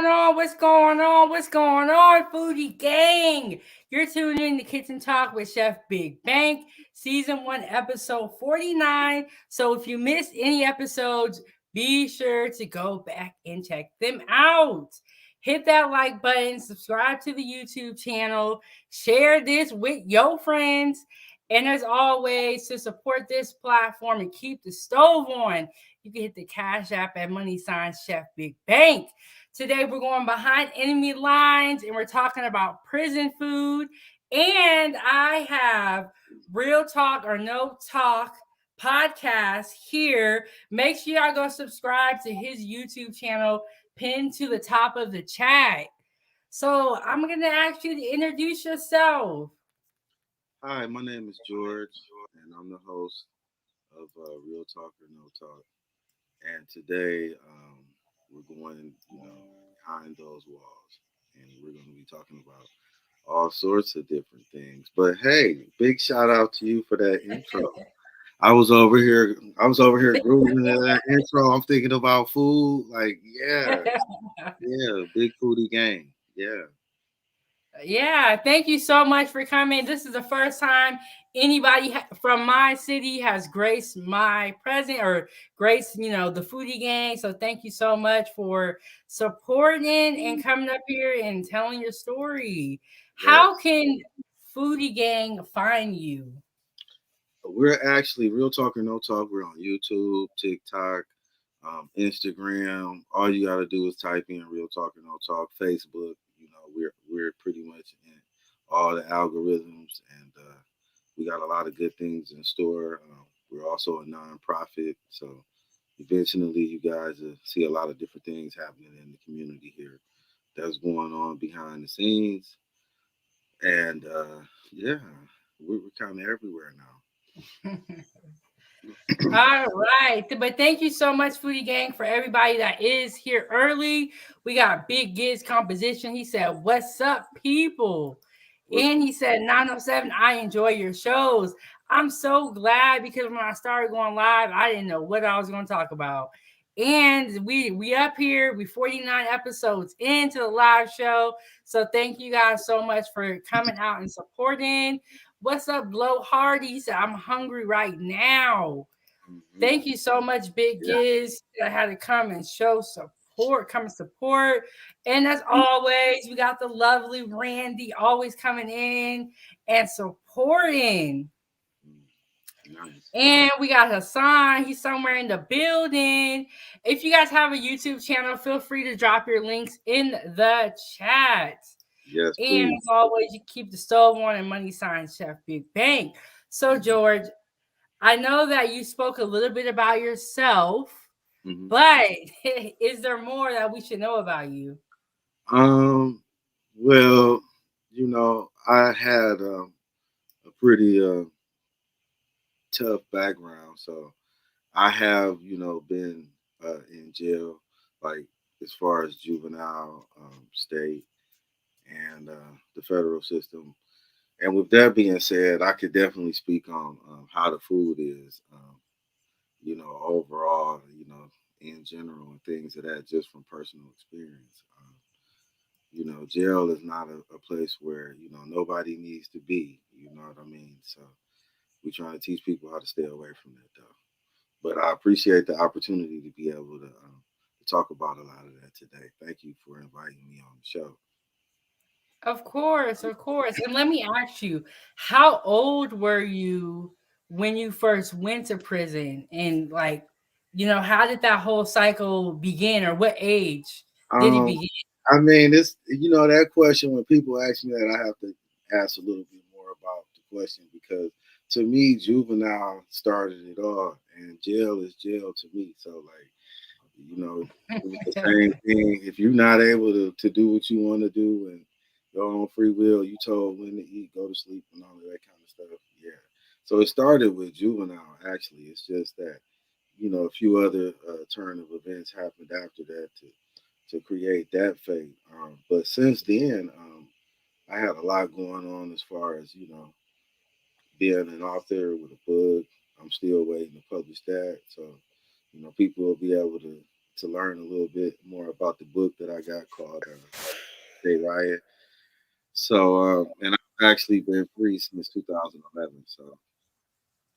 going on? What's going on? What's going on, Foodie Gang? You're tuning in to Kitchen Talk with Chef Big Bank, Season 1, Episode 49. So if you missed any episodes, be sure to go back and check them out. Hit that like button, subscribe to the YouTube channel, share this with your friends. And as always, to support this platform and keep the stove on, you can hit the Cash App at $Chef Big Bank. Today we're going behind enemy lines and we're talking about prison food. And I have Real Talk or No Talk podcast here. Make sure y'all go subscribe to his YouTube channel pinned to the top of the chat. So I'm going to ask you to introduce yourself. Hi, my name is George, and I'm the host of Real Talk or No Talk. And today, we're going, behind those walls, and we're going to be talking about all sorts of different things. But hey, big shout out to you for that intro. I was over here grooving in that intro. I'm thinking about food, like yeah, big foodie gang, yeah. Yeah, thank you so much for coming. This is the first time anybody from my city has graced my present or graced, the foodie gang. So thank you so much for supporting and coming up here and telling your story. How Yes. can foodie gang find you? We're actually Real Talk or No Talk. We're on YouTube, TikTok, Instagram. All you got to do is type in Real Talk or No Talk. Facebook. We're pretty much in all the algorithms, and we got a lot of good things in store. We're also a nonprofit, so eventually you guys will see a lot of different things happening in the community here that's going on behind the scenes, and yeah, we're kind of everywhere now. All right. But thank you so much, Foodie Gang, for everybody that is here early. We got Big Giz Composition. He said, "What's up, people?" What's And he said, 907, I enjoy your shows. I'm so glad because when I started going live, I didn't know what I was going to talk about. And we up here, we 49 episodes into the live show. So thank you guys so much for coming out and supporting. What's up, Blow Hardy? He said, I'm hungry right now. Mhm. Thank you so much, Big Yeah. Giz. I had to come and show support, come and support. And as always, we got the lovely Randy always coming in and supporting. Mm, nice. And we got Hassan. He's somewhere in the building. If you guys have a YouTube channel, feel free to drop your links in the chat. Yes, And please. as always, you keep the stove on and Chef Big Bang. So, George, I know that you spoke a little bit about yourself, Hmm. but is there more that we should know about you? Um, well, I had a pretty tough background, so I have, been in jail, like as far as juvenile, state, and the federal system. And with that being said, I could definitely speak on how the food is, overall, in general, and things of that, just from personal experience. Jail is not a place where, nobody needs to be. You know what I mean? So we're trying to teach people how to stay away from that, though. But I appreciate the opportunity to be able to talk about a lot of that today. Thank you for inviting me on the show. Of course, of course. And let me ask you, how old were you when you first went to prison? And how did that whole cycle begin, or what age did it Um, begin? I mean, it's that question when people ask me that, I have to ask a little bit more about the question because to me, juvenile started it all, and jail is jail to me. So like, it was the same thing. If you're not able to do what you want to do and your own free will, you told when to eat, go to sleep, and all of that kind of stuff. Yeah. So it started with juvenile. Actually, it's just that a few other turn of events happened after that to create that fate. But since then, I had a lot going on as far as being an author with a book. I'm still waiting to publish that, so people will be able to to learn a little bit more about the book that I got called Stay Riot. So, and I've actually been free since 2011. So,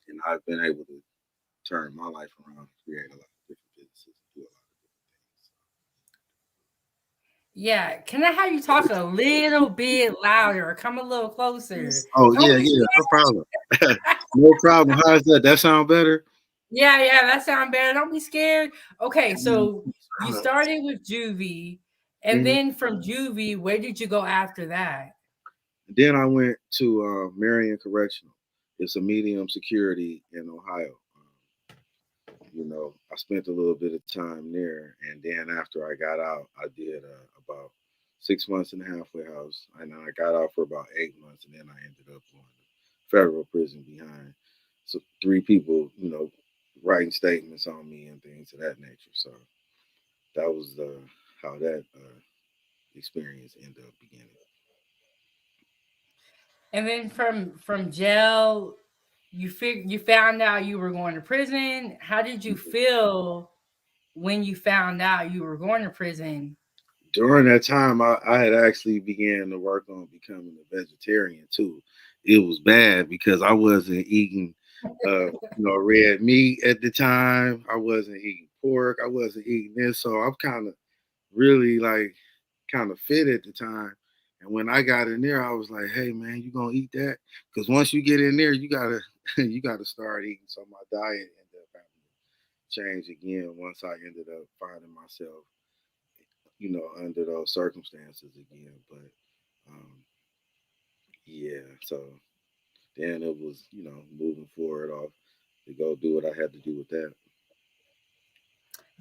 and I've been able to turn my life around, create a lot of different businesses, do a lot of Yeah, can I have you talk a little bit louder or come a little closer? Oh Don't yeah, be yeah, no scared. problem. No problem. How's that? That sound better? Yeah, yeah, that sounds better. Don't be scared. Okay, Mhm. so you started with juvie, and Mhm. then from juvie, where did you go after that? Then I went to Marion Correctional. It's a medium security in Ohio. I spent a little bit of time there, and then after I got out, I did about 6 months in the halfway house, and I got out for about 8 months, and then I ended up going to federal prison behind so three people, writing statements on me and things of that nature. So that was how that experience ended up beginning. And then from jail, you found out you were going to prison. How did you feel when you found out you were going to prison? During that time, I had actually began to work on becoming a vegetarian too. It was bad because I wasn't eating, red meat at the time. I wasn't eating pork. I wasn't eating this. So I'm kind of really like kind of fit at the time. And when I got in there, I was like, "Hey man, you gonna eat that? Because once you get in there, you gotta you gotta start eating." So my diet ended up having to change again once I ended up finding myself under those circumstances again. But um, yeah, so then it was, moving forward off to go do what I had to do with that.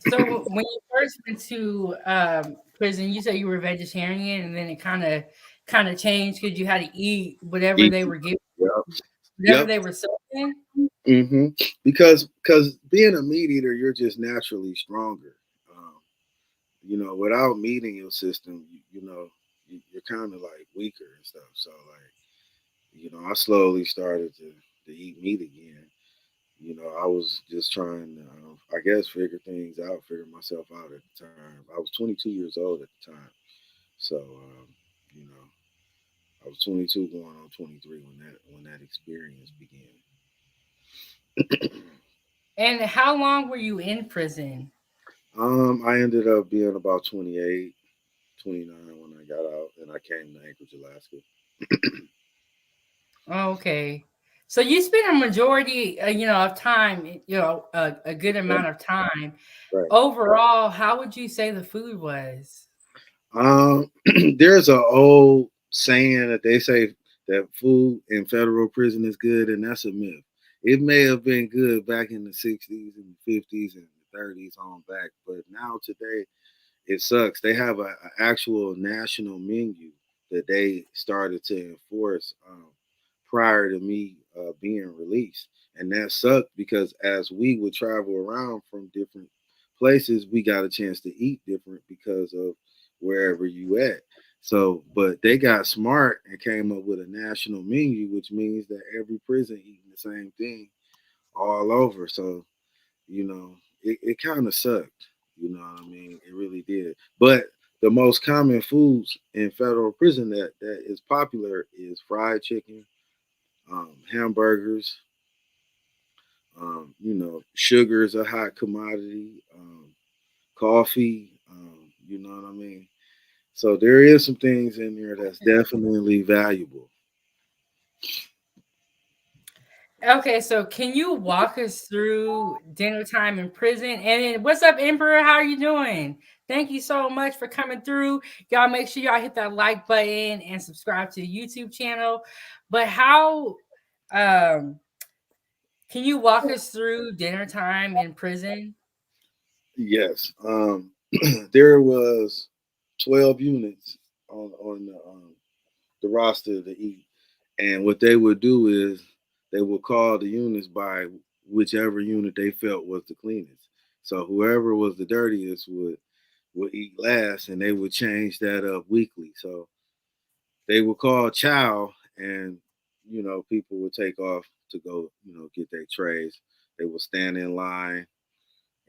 So when you first went to prison, you said you were vegetarian, and then it kind of changed because you had to eat whatever Eat. they were giving, Yep. whatever Yep. they were serving. Because being a meat eater, you're just naturally stronger. Um, without meat in your system, you're kind of like weaker and stuff. So like, I slowly started to eat meat again. I was just trying to, I guess, figure things out, figure myself out at the time. I was 22 years old at the time, so you know, I was 22 going on 23 when that experience began. And how long were you in prison? I ended up being about 28, 29 when I got out, and I came to Anchorage, Alaska. Okay. So you spent a majority, of time, a good amount of time. Right. Overall, how would you say the food was? There's an old saying that they say that food in federal prison is good, and that's a myth. It may have been good back in the 60s and the 50s and the 30s on back, but now today it sucks. They have a actual national menu that they started to enforce prior to me being released, and that sucked because as we would travel around from different places, we got a chance to eat different because of wherever you at. So, but they got smart and came up with a national menu, which means that every prison eating the same thing all over. So it kind of sucked. You know what I mean? It really did. But the most common foods in federal prison that is popular is fried chicken, hamburgers. Sugar is a hot commodity. Coffee. You know what I mean? So there is some things in there that's definitely valuable. Okay, so can you walk us through dinner time in prison? And then, what's up, Emperor? How are you doing? Thank you so much for coming through. Y'all make sure y'all hit that like button and subscribe to the YouTube channel. But how um can you walk us through dinner time in prison? Yes. There was 12 units on the roster to eat. And what they would do is they would call the units by whichever unit they felt was the cleanest. So whoever was the dirtiest would eat last, and they would change that up weekly. So they would call chow, and people would take off to go get their trays. They would stand in line,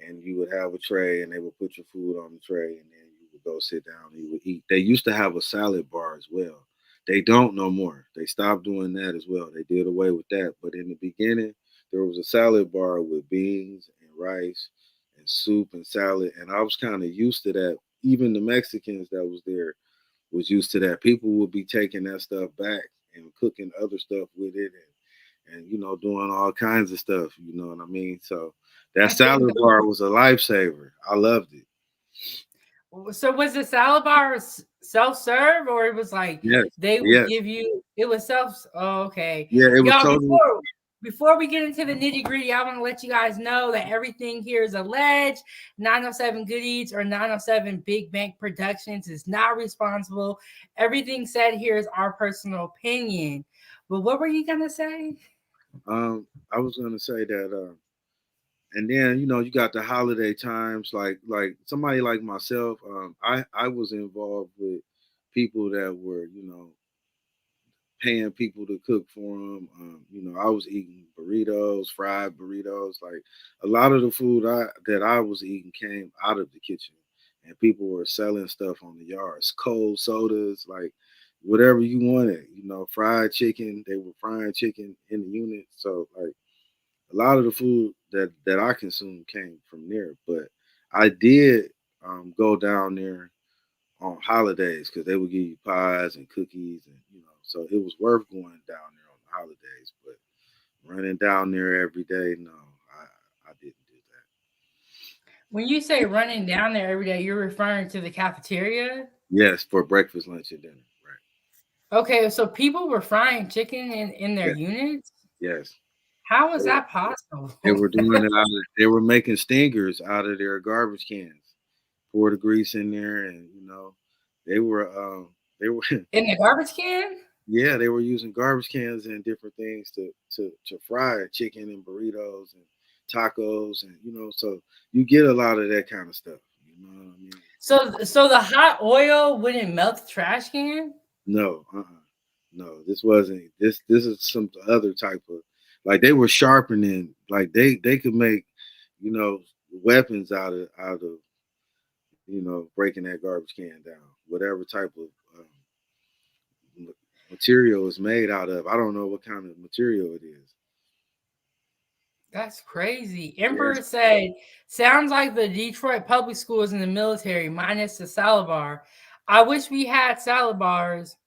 and you would have a tray, and they would put your food on the tray, and then you would go sit down and you would eat. They used to have a salad bar as well. They don't no more. They stopped doing that as well. They did away with that. But in the beginning, there was a salad bar with beans and rice and soup and salad, and I was kind of used to that. Even the Mexicans that was there was used to that. People would be taking that stuff back and cooking other stuff with it, and doing all kinds of stuff. You know what I mean? So that I think salad bar was a lifesaver. I loved it. so. Was the salad bar self-serve, or it was like Yes, they would yes, give you it was self? Oh, okay. yeah. It was Y'all, totally. before we get into the nitty-gritty, I want to let you guys know that everything here is alleged. 907 Good Eats or 907 Big Bank Productions is not responsible. Everything said here is our personal opinion. But what were you gonna say? I was gonna say that. And then you got the holiday times, like somebody like myself. I was involved with people that were paying people to cook for them. I was eating burritos, fried burritos. Like a lot of the food that I was eating came out of the kitchen, and people were selling stuff on the yards, cold sodas, like whatever you wanted. Fried chicken. They were frying chicken in the unit. So like a lot of the food that I consumed came from there. But I did go down there on holidays because they would give you pies and cookies, and so it was worth going down there on the holidays. But running down there every day, no, I didn't do that. When you say running down there every day, you're referring to the cafeteria? Yes, for breakfast, lunch, and dinner. Right. Okay, so people were frying chicken in their Yes, units? yes. How is They, that possible? they were doing it they were making stingers out of their garbage cans. Pour the grease in there, and they were they were In the garbage can? yeah, they were using garbage cans and different things to fry chicken and burritos and tacos, and so you get a lot of that kind of stuff. You know what I mean? So the hot oil wouldn't melt the trash can? No, no, this wasn't. This is some other type of, like, they were sharpening, like they could make you know weapons out of breaking that garbage can down, whatever type of ma- material is made out of. I don't know what kind of material it is. That's crazy. Yes. Emperor said, sounds like the Detroit public schools in the military minus the salad bar. I wish we had salad bars.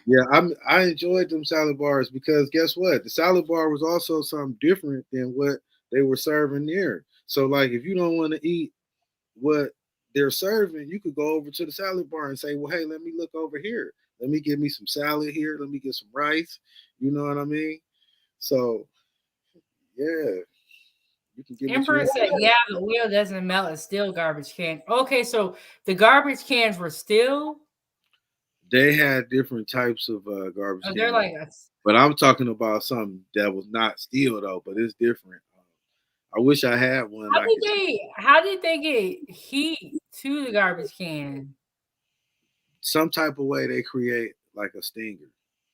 Yeah, I enjoyed them salad bars because guess what? The salad bar was also something different than what they were serving there. So like if you don't want to eat what they're serving, you could go over to the salad bar and say, "Well, hey, let me look over here. Let me get me some salad here. Let me get some rice." You know what I mean? So yeah, you can get what you Emperor said, want. yeah, the oil doesn't melt. It's still garbage can. Okay, so the garbage cans were still, They had different types of garbage oh, they're cans, like, but I'm talking about something that was not steel though, but it's different. I wish I had one I could how did they get heat to the garbage can? some type of way they create like a stinger.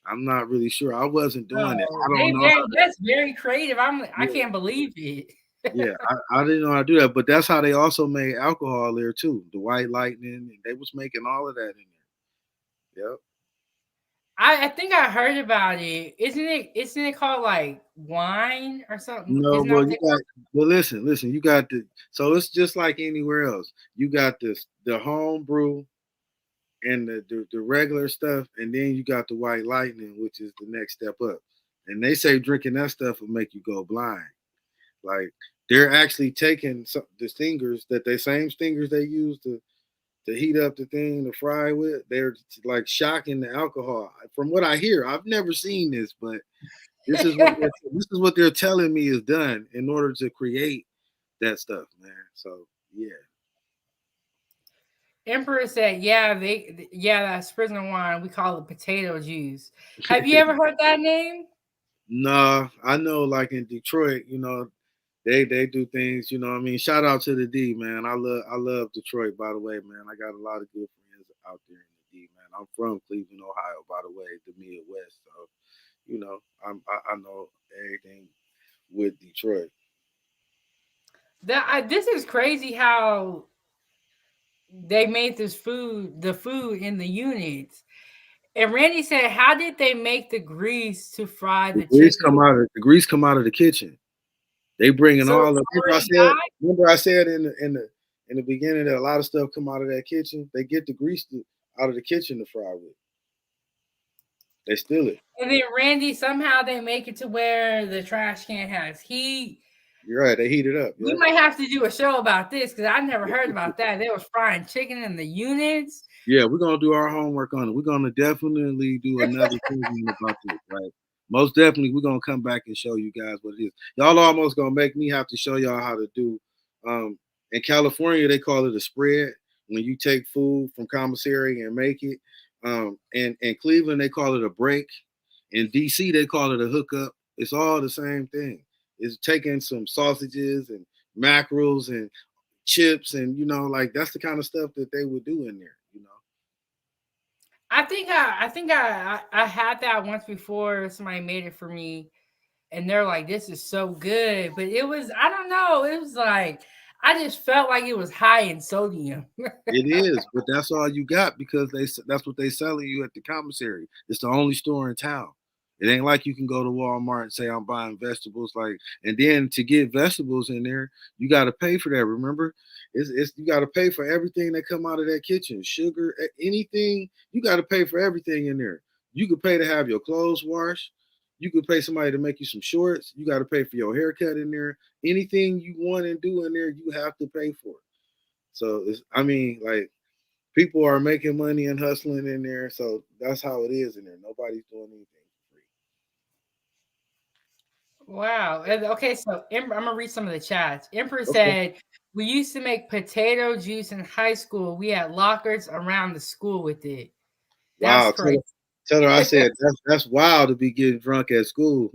I'm not really sure. I wasn't doing it. Oh, I don't know how that's very creative. I yeah, can't believe it. yeah. I didn't know how to do that. But that's how they also made alcohol there too. The white lightning, and they was making all of that in there. Yep. I think I heard about it. Isn't it called like wine or something? No, Isn't that well what you they call got well listen, you got the so it's just like anywhere else. You got this the home brew and the regular stuff, and then you got the white lightning, which is the next step up. And they say drinking that stuff will make you go blind. Like they're actually taking the stingers that they same stingers they use to heat up the thing to fry with. They're like shocking the alcohol. From what I hear, I've never seen this, but it? this is what they're telling me is done in order to create that stuff, man. So yeah. Emperor said, "Yeah, yeah, that's prisoner wine. We call it potato juice. Have you ever heard that name?" Nah, I know like in Detroit, they do things, what I mean. Shout out to the D, man. I love Detroit, by the way, man. I got a lot of good friends out there in the D, man. I'm from Cleveland, Ohio, by the way, the Midwest. So, I know everything with Detroit. This is crazy how they made the food in the units. And Randy said, "How did they make the grease to fry the chicken?" The grease come out of the kitchen. They bringing So all it's the already hot. remember I said in the beginning that a lot of stuff come out of that kitchen. They get the out of the kitchen to fry with. They steal it. And then Randy, somehow they make it to where the trash can has heat. You're right. They heat it up. We Yeah. might have to do a show about this because I never heard about that. They was frying chicken in the units. Yeah, we're gonna do our homework on it. We're gonna definitely do another program about this, right? Most definitely, we're gonna come back and show you guys what it is. Y'all almost gonna make me have to show y'all how to do. Um, in California, they call it a spread when you take food from commissary and make it. And in Cleveland, they call it a break. In DC, they call it a hookup. It's all the same thing. It's taking some sausages and mackerels and chips, and like that's the kind of stuff that they would do in there. I had that once before. Somebody made it for me, and they're like, "This is so good," but it was, I don't know. It was like I just felt like it was high in sodium. It is, but that's all you got because that's what they selling you at the commissary. It's the only store in town. It ain't like you can go to Walmart and say I'm buying vegetables, and then to get vegetables in there, you got to pay for that. Remember, it's you got to pay for everything that come out of that kitchen, sugar, anything. You got to pay for everything in there. You could pay to have your clothes washed. You could pay somebody to make you some shorts. You got to pay for your haircut in there. Anything you want and do in there, you have to pay for it. So I mean, like people are making money and hustling in there. So that's how it is in there. Nobody's doing anything for free. Wow. Okay, so I'm gonna read some of the chats. Emperor Okay. said, "We used to make potato juice in high school. We had lockers around the school with it." That's Wow. crazy. Tell her I said that's wild to be getting drunk at school.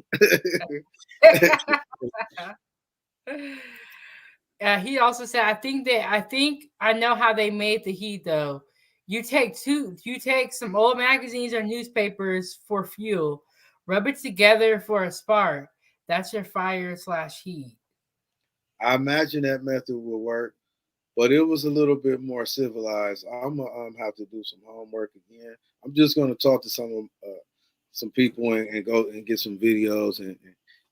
He also said, I think I know how they made the heat though. You take some old magazines or newspapers for fuel, rub it together for a spark. That's your fire/heat. I imagine that method will work, but it was a little bit more civilized. I'm gonna have to do some homework again. I'm just gonna talk to some people and go and get some videos and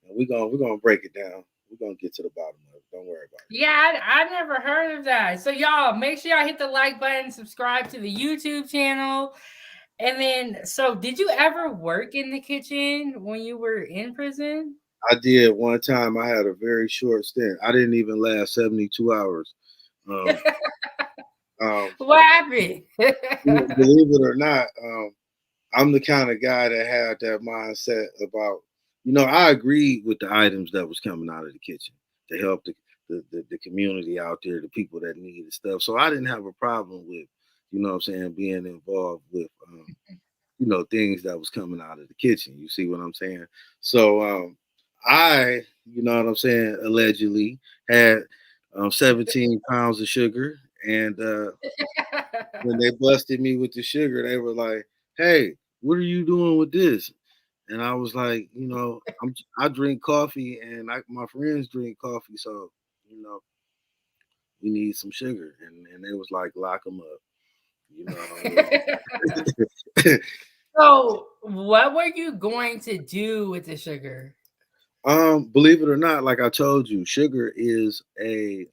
we're gonna break it down. We're gonna get to the bottom of it. Don't worry about it. Yeah, I never heard of that. So y'all make sure y'all hit the like button, subscribe to the YouTube channel. And then, so did you ever work in the kitchen when you were in prison? I did one time. I had a very short stint. I didn't even last 72 hours. Um, um, What happened? believe it or not, I'm the kind of guy that had that mindset about, I agreed with the items that was coming out of the kitchen to help the community out there, the people that needed stuff. So I didn't have a problem with, what I'm saying, being involved with, things that was coming out of the kitchen. You see what I'm saying? So I, what I'm saying, allegedly had 17 pounds of sugar. And when they busted me with the sugar, they were like, "Hey, what are you doing with this?" And I was like, I drink coffee, and my friends drink coffee, so you know, we need some sugar. And they was like, "Lock them up," you know. So, what were you going to do with the sugar? Believe it or not, like I told you, sugar is a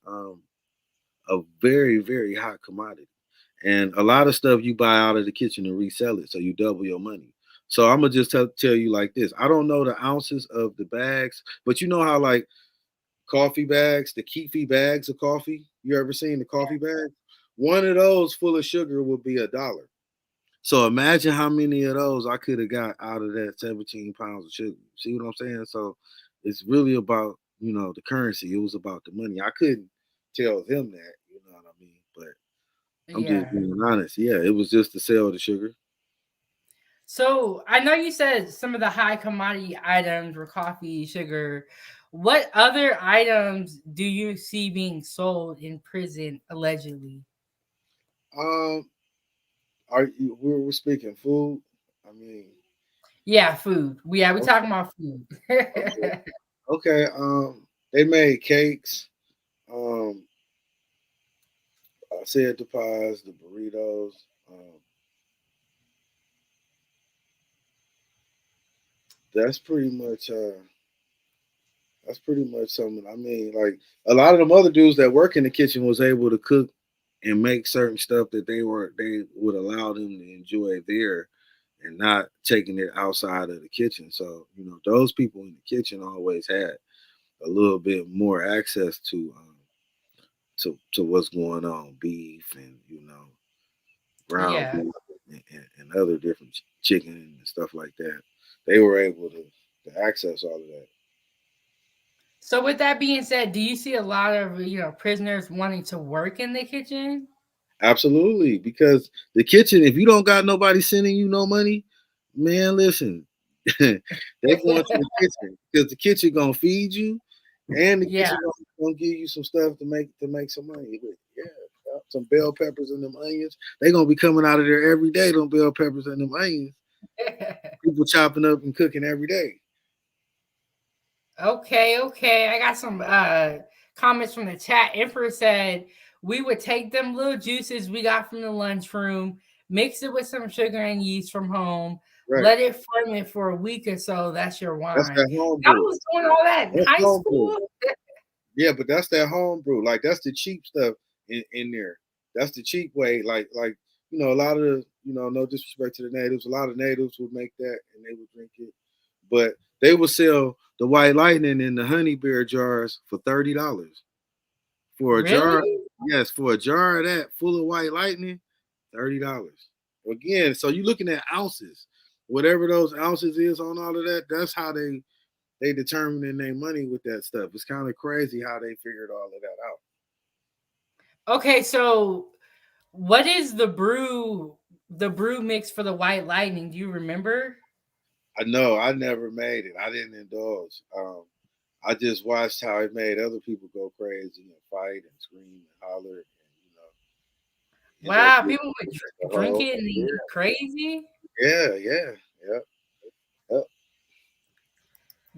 very, very hot commodity. And a lot of stuff you buy out of the kitchen and resell it, so you double your money. So I'm gonna just tell you like this. I don't know the ounces of the bags, but you know how like coffee bags, the Keefy bags of coffee. You ever seen the coffee bag? One of those full of sugar would be $1. So imagine how many of those I could have got out of that 17 pounds of sugar. See what I'm saying? So it's really about, the currency. It was about the money. I couldn't tell them that, you know what I mean? But I'm just Yeah. being honest. Yeah, it was just to sell the sugar. So, I know you said some of the high commodity items were coffee, sugar. What other items do you see being sold in prison allegedly? Um, we're speaking food? I mean, Yeah, food. We okay, talking about food. okay, okay. They made cakes. I said the pies, the burritos. That's pretty much. That's pretty much something. I mean, like a lot of them other dudes that work in the kitchen was able to cook and make certain stuff that they would allow them to enjoy there and not taking it outside of the kitchen. So, those people in the kitchen always had a little bit more access to what's going on, beef and ground Yeah. beef and other different chicken and stuff like that. They were able to access all of that. So with that being said, do you see a lot of prisoners wanting to work in the kitchen? Absolutely, because the kitchen, if you don't got nobody sending you no money, man, listen, they going to the kitchen because the kitchen gonna feed you, and the Yeah. kitchen gonna give you some stuff to make some money with. Yeah, some bell peppers and them onions. They gonna be coming out of there every day. Them bell peppers and them onions. People chopping up and cooking every day. Okay. I got some comments from the chat. Emperor said we would take them little juices we got from the lunchroom, mix it with some sugar and yeast from home, Right. let it ferment for a week or so. That's your That's wine. that home I brew. was doing all that in That's high home brew. school. Yeah, but that's that home brew. Like that's the cheap stuff in there. That's the cheap way. Like a lot of the, no disrespect to the natives, a lot of natives would make that and they would drink it. But they would sell the white lightning in the honey bear jars for $30. For a jar, Really? yes, for a jar of that full of white lightning, $30. Again, so you're looking at ounces. Whatever those ounces is on all of that, that's how they determining their money with that stuff. It's kind of crazy how they figured all of that out. Okay, so what is the brew mix for the white lightning? Do you remember? I know I never made it. I didn't indulge. I just watched how it made other people go crazy and fight and scream and holler and end up Wow, getting people would the drink whole it and then get crazy. yeah. Yep.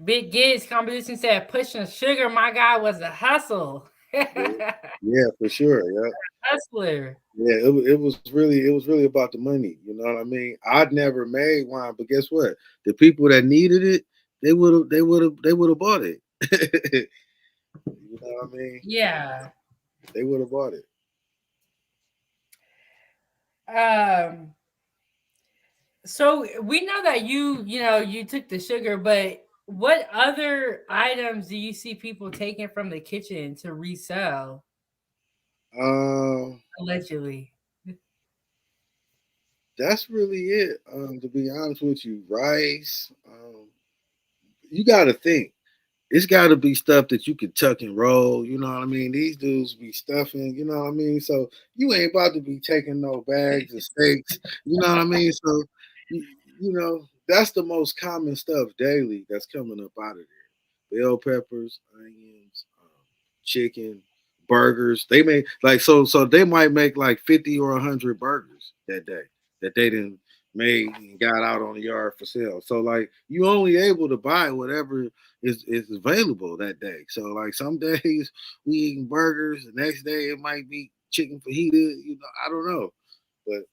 Big Giz competition said pushing sugar, my guy was a hustle. Yeah, for sure. Yeah. Hustler. Yeah, it was really about the money. You know what I mean? I'd never made wine, but guess what? The people that needed it, they would have bought it. You know what I mean? Yeah. They would have bought it. Um so we know that you took the sugar, but what other items do you see people taking from the kitchen to resell Um, allegedly? that's really it. To be honest with you, rice. You got to think. It's got to be stuff that you can tuck and roll. You know what I mean? These dudes be stuffing. You know what I mean? So you ain't about to be taking no bags of steaks. You know what I mean? So you, that's the most common stuff daily that's coming up out of there. Bell peppers, onions, chicken, burgers. They make so they might make like 50 or 100 burgers that day that they didn't made and got out on the yard for sale. So like you only able to buy whatever is available that day. So like some days we eating burgers, the next day it might be chicken fajita. I don't know, but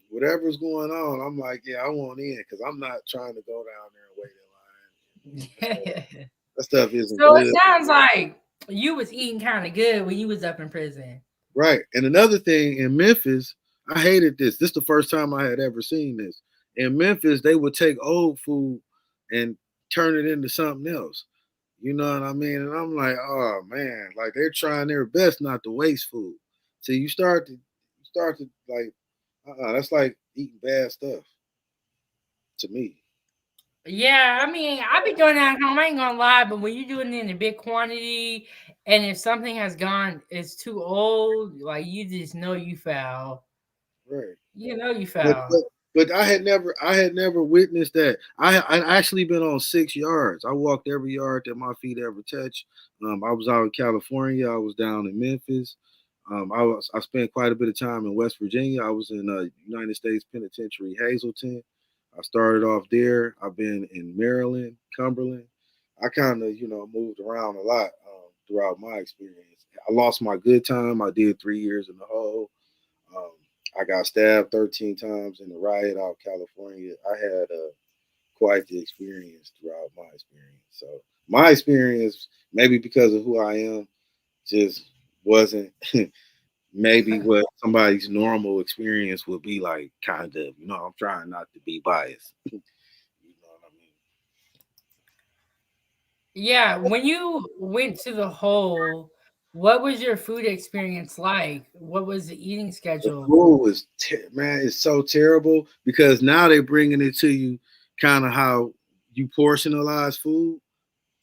whatever's going on, I'm like, yeah, I want in because I'm not trying to go down there and wait in line. That stuff isn't So it good. sounds like you was eating kind of good when you was up in prison. Right. And another thing in Memphis, I hated this. This is the first time I had ever seen this. In Memphis, they would take old food and turn it into something else. You know what I mean? And I'm like, oh man, like they're trying their best not to waste food. So you start to like, that's like eating bad stuff to me. Yeah, I mean, I be doing that at home. I ain't gonna lie, but when you do it in a big quantity, and if something has gone, it's too old, like you just know you foul. Right. You know you But foul. but but I had never witnessed that. I actually been on 6 yards. I walked every yard that my feet ever touched. I was out in California. I was down in Memphis. I spent quite a bit of time in West Virginia. I was in United States Penitentiary Hazleton. I started off there. I've been in Maryland, Cumberland. I kind of moved around a lot throughout my experience. I lost my good time. I did 3 years in the hole. I got stabbed 13 times in the riot out California. I had quite the experience throughout my experience. So my experience, maybe because of who I am, just wasn't maybe what somebody's normal experience would be like. Kind of, I'm trying not to be biased. You know what I mean? Yeah, when you went to the hole, what was your food experience like? What was the eating The schedule? food is man, it's so terrible because now they're bringing it to you, kind of how you portionalize food.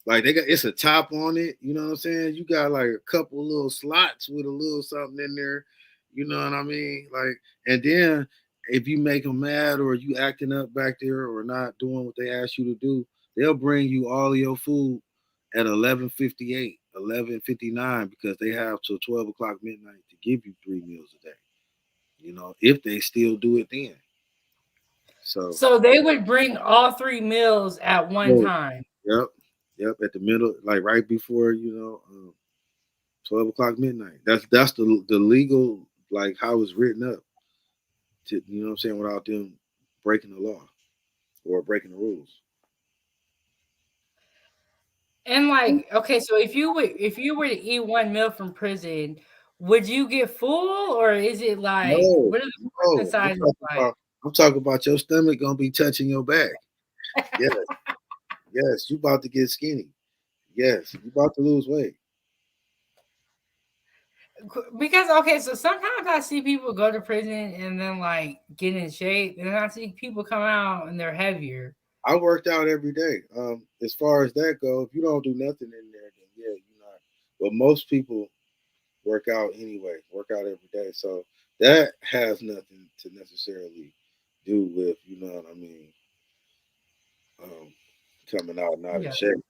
Like they got it's a top on it, you know what I'm saying? You got like a couple little slots with a little something in there, you know what I mean? Like, and then if you make them mad or you acting up back there or not doing what they ask you to do, they'll bring you all of your food at 11:58, 11:59 because they have till 12 o'clock midnight to give you 3 meals a day. If they still do it then. So, So they would bring all three meals at one oh, time. yep, yep, at the middle, like right before 12 o'clock midnight. That's the legal, like how it's written up. To what I'm saying, without them breaking the law or breaking the rules. And like, okay, so if you were to eat one meal from prison, would you get full or is it like No, what are the portion no, sizes like? I'm talking about your stomach gonna be touching your back. Yes, yes, you about to get skinny. Yes, you about to lose weight. Because okay, so sometimes I see people go to prison and then like get in shape, and then I see people come out and they're heavier. I worked out every day. As far as that go, if you don't do nothing in there, then yeah, you're not. But most people work out anyway, work out every day. So that has nothing to necessarily do with, you know what I mean, um, coming out not in Yeah. shape.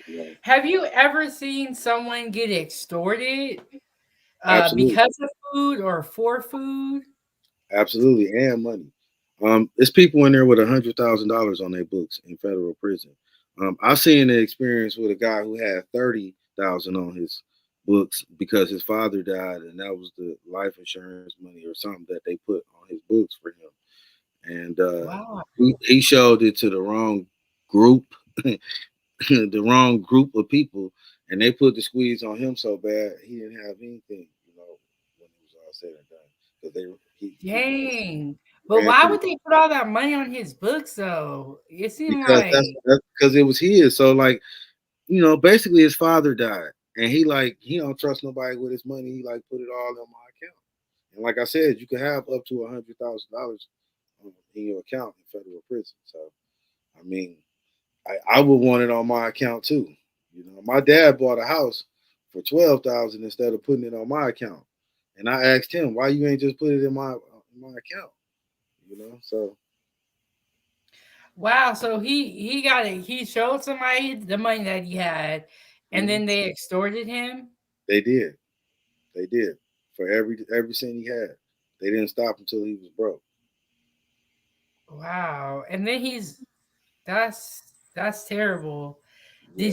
You know? Have you ever seen someone get extorted Absolutely, because of food or for food? absolutely, and money. It's people in there with $100,000 on their books in federal prison. I've seen the experience with a guy who had 30,000 on his books because his father died, and that was the life insurance money or something that they put on his books for him. And Wow. he showed it to the wrong group, the wrong group of people, and they put the squeeze on him so bad he didn't have anything, when it was all said and done, because he Dang. But ran why through would they put all that money on his books though? It seemed because like that's because it was his. So like basically his father died, and he don't trust nobody with his money. He like put it all on my account, and like I said, you can have up to $100,000 in your account in federal prison. So I mean, I would want it on my account too. My dad bought a house for 12,000 instead of putting it on my account, and I asked him why you ain't just put it in my account. So wow, so he got it. He showed somebody the money that he had, and mhm, then they extorted him. they did, they did for every cent he had. They didn't stop until he was broke. Wow, and then that's terrible. Yeah,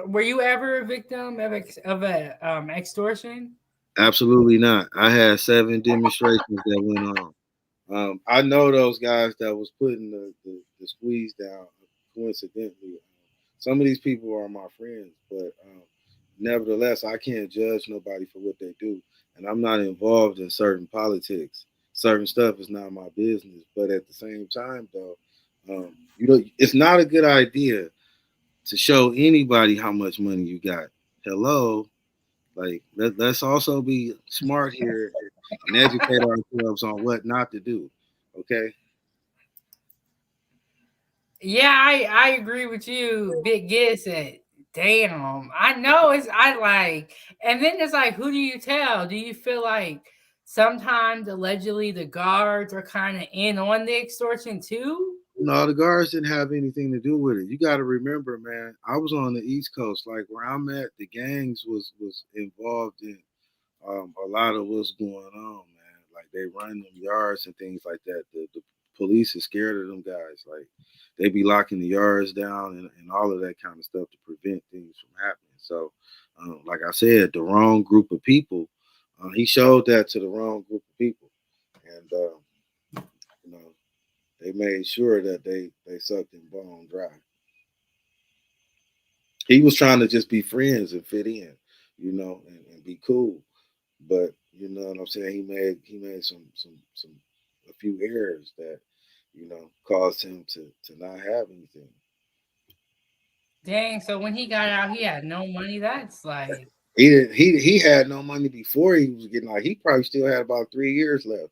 Were you ever a victim of a extortion? absolutely not. I had 7 demonstrations that went on. I know those guys that was putting the squeeze down. Coincidentally, some of these people are my friends, but nevertheless, I can't judge nobody for what they do, and I'm not involved in certain politics. Certain stuff is not my business. But at the same time, though, it's not a good idea to show anybody how much money you got. Hello, like let's also be smart here and educate ourselves on what not to do. Okay. Yeah, I agree with you. Big Giz said, "Damn, I know it's I like." And then it's like, who do you tell? Do you feel like sometimes allegedly the guards are kind of in on the extortion too? No, the guards didn't have anything to do with it. You got to remember, man. I was on the East Coast, like where I'm at. The gangs was involved in a lot of what's going on, man. Like they run them yards and things like that. The police is scared of them guys. Like they be locking the yards down and all of that kind of stuff to prevent things from happening. So, like I said, the wrong group of people He showed that to the wrong group of people, and you know they made sure that they sucked him bone dry. He was trying to just be friends and fit in, and be cool. But you know what I'm saying? He made some a few errors that caused him to not have anything. Dang. So when he got out, he had no money. That's like, He didn't. He had no money before he was getting out. He probably still had about 3 years left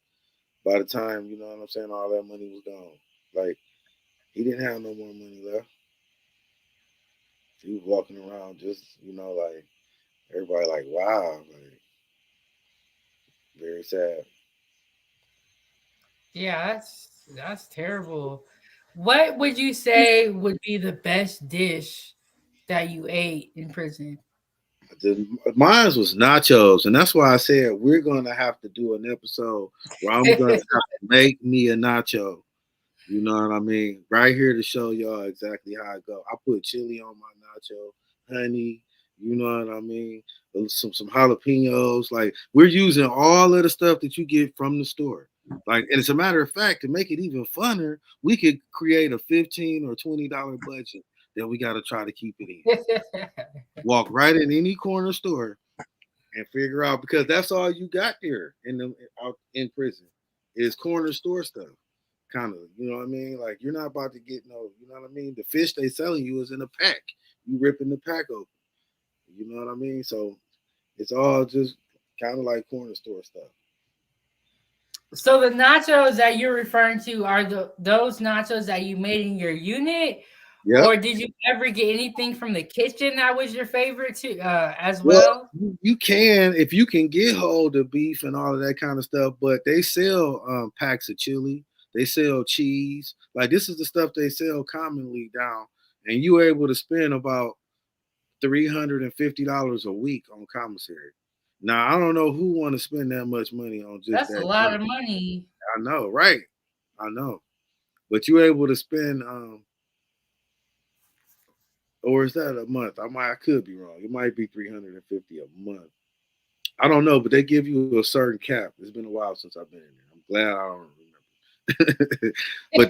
by the time what I'm saying all that money was gone. Like he didn't have no more money left. He was walking around just like everybody like wow, like very sad. yeah, that's terrible. What would you say would be the best dish that you ate in prison? Mine was nachos, and that's why I said we're gonna have to do an episode where I'm gonna have to make me a nacho. You know what I mean? Right here to show y'all exactly how I go. I put chili on my nacho, honey. You know what I mean? Some jalapenos. Like we're using all of the stuff that you get from the store. Like, and as a matter of fact, to make it even funner, we could create a $15 or $20 budget that we got to try to keep it in. Walk right in any corner store and figure out because that's all you got there out in prison is corner store stuff. Kind of, you know what I mean? Like you're not about to get no, you know what I mean? The fish they selling you is in a pack. You ripping the pack open. You know what I mean? So it's all just kind of like corner store stuff. So the nachos that you're referring to are those nachos that you made in your unit, Yep. or did you ever get anything from the kitchen that was your favorite too, as Well, well? you can if you can get hold of beef and all of that kind of stuff, but they sell packs of chili. They sell cheese. Like this is the stuff they sell commonly down, and you able to spend about $350 a week on commissary. Now I don't know who want to spend that much money on just That's a that lot junk. of money. I know, right? I know, but you able to spend, or is that a month? I could be wrong. It might be 350 a month. I don't know, but they give you a certain cap. It's been a while since I've been in there. I'm glad I don't remember. But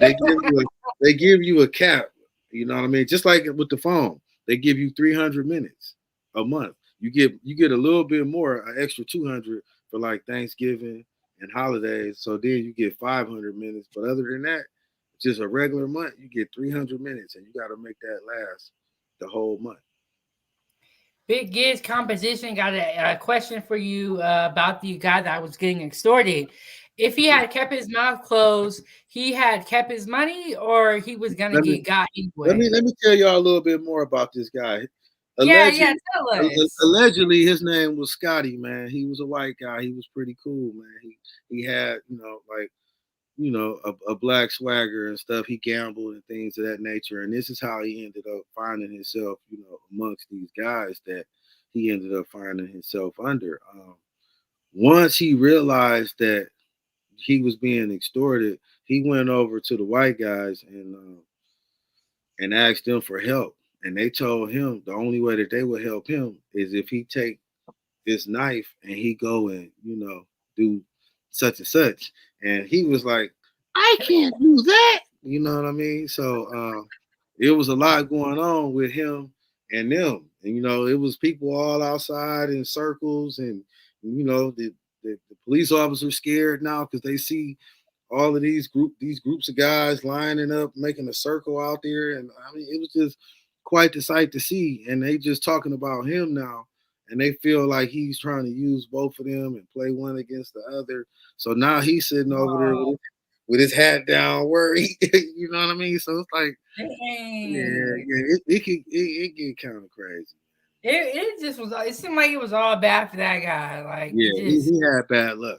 they give you a cap. You know what I mean? Just like with the phone, they give you 300 minutes a month. You get a little bit more, an extra 200 for like Thanksgiving and holidays. So then you get 500 minutes. But other than that, just a regular month, you get 300 minutes, and you got to make that last the whole month. Big Giz Composition got a question for you about the guy that was getting extorted. If he had kept his mouth closed, he had kept his money, or he was gonna Let me get got let me anyway. let me tell y'all a little bit more about this guy. Yeah, Allegedly, yeah, tell us. allegedly, his name was Scotty. Man, he was a white guy. He was pretty cool, man. He had like a black swagger and stuff. He gambled and things of that nature. And this is how he ended up finding himself, amongst these guys that he ended up finding himself under. Once he realized that he was being extorted, he went over to the white guys and asked them for help. And they told him the only way that they would help him is if he take this knife and he go and do such and such. And he was like, I can't do that. You know what I mean? So it was a lot going on with him and them. And it was people all outside in circles, and the police officers scared now because they see all of these groups of guys lining up, making a circle out there, and I mean it was just quite the sight to see. And they just talking about him now, and they feel like he's trying to use both of them and play one against the other. So now he's sitting over there Oh, with his hat down, worried. You know what I mean? So it's like, yeah, dang. yeah, it get kind of crazy. It just was. It seemed like it was all bad for that guy. Like it Yeah, he, just. he had bad luck.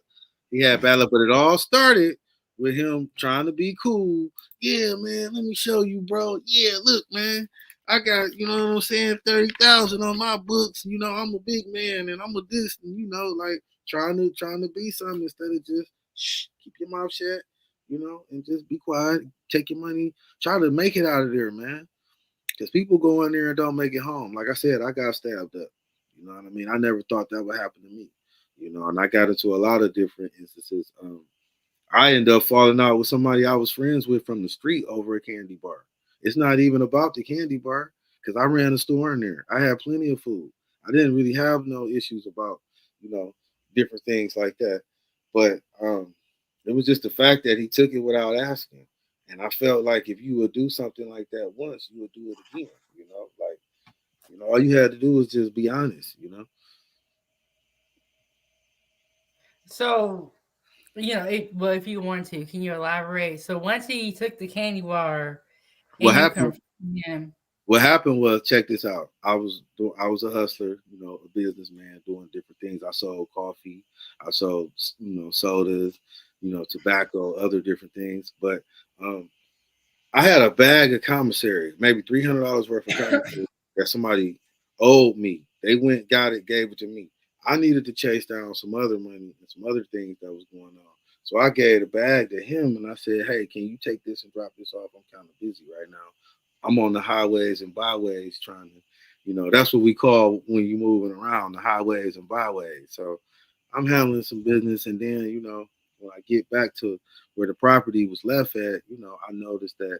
He had bad luck, but it all started with him trying to be cool. Yeah, man, let me show you, bro. Yeah, look, man, I got, what I'm saying, 30,000 on my books. I'm a big man, and I'm a this, and like trying to be something instead of just keep your mouth shut, and just be quiet, take your money, try to make it out of there, man. Because people go in there and don't make it home. Like I said, I got stabbed up. You know what I mean? I never thought that would happen to me. And I got into a lot of different instances. I ended up falling out with somebody I was friends with from the street over a candy bar. It's not even about the candy bar because I ran a store in there. I had plenty of food. I didn't really have no issues about, you know, different things like that. But it was just the fact that he took it without asking. And I felt like if you would do something like that once, you would do it again. Like, all you had to do was just be honest. So, well, if you want to, can you elaborate? So once he took the candy bar What and you happened confronted him, What happened was, check this out. I was a hustler, a businessman doing different things. I sold coffee, I sold sodas, tobacco, other different things. But um, I had a bag of commissary, maybe $300 worth of commissary that somebody owed me. They went, got it, gave it to me. I needed to chase down some other money and some other things that was going on. So I gave the bag to him and I said, "Hey, can you take this and drop this off? I'm kind of busy right now. I'm on the highways and byways trying to, that's what we call when you moving around, the highways and byways." So I'm handling some business, and then when I get back to where the property was left at, I noticed that,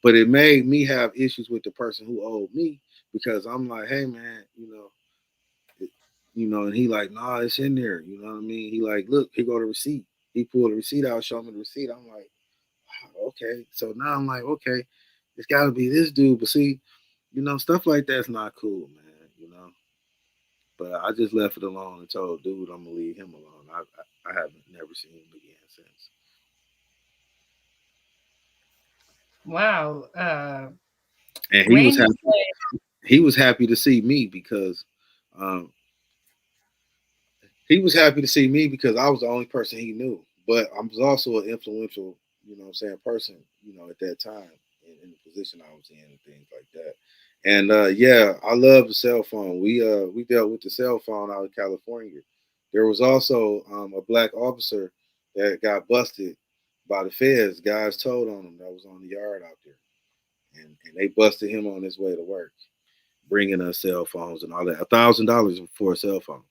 but it made me have issues with the person who owed me because I'm like, "Hey man, it, and he like, nah, it's in there." You know what I mean? He like, "Look, here go the receipt." He pulled the receipt out, showed me the receipt. I'm like, wow, okay. So now I'm like, okay, it's got to be this dude. But see, stuff like that's not cool, man. But I just left it alone and told dude I'm gonna leave him alone. I haven't never seen him again since. wow, And he was when you happy. He was happy to see me because um, I was the only person he knew. But I was also an influential, person, at that time in the position I was in and things like that. And yeah, I love the cell phone. We dealt with the cell phone out of California. There was also a black officer that got busted by the feds. Guys told on him that was on the yard out there, and they busted him on his way to work, bringing us cell phones and all that. $1,000 for a cell phone.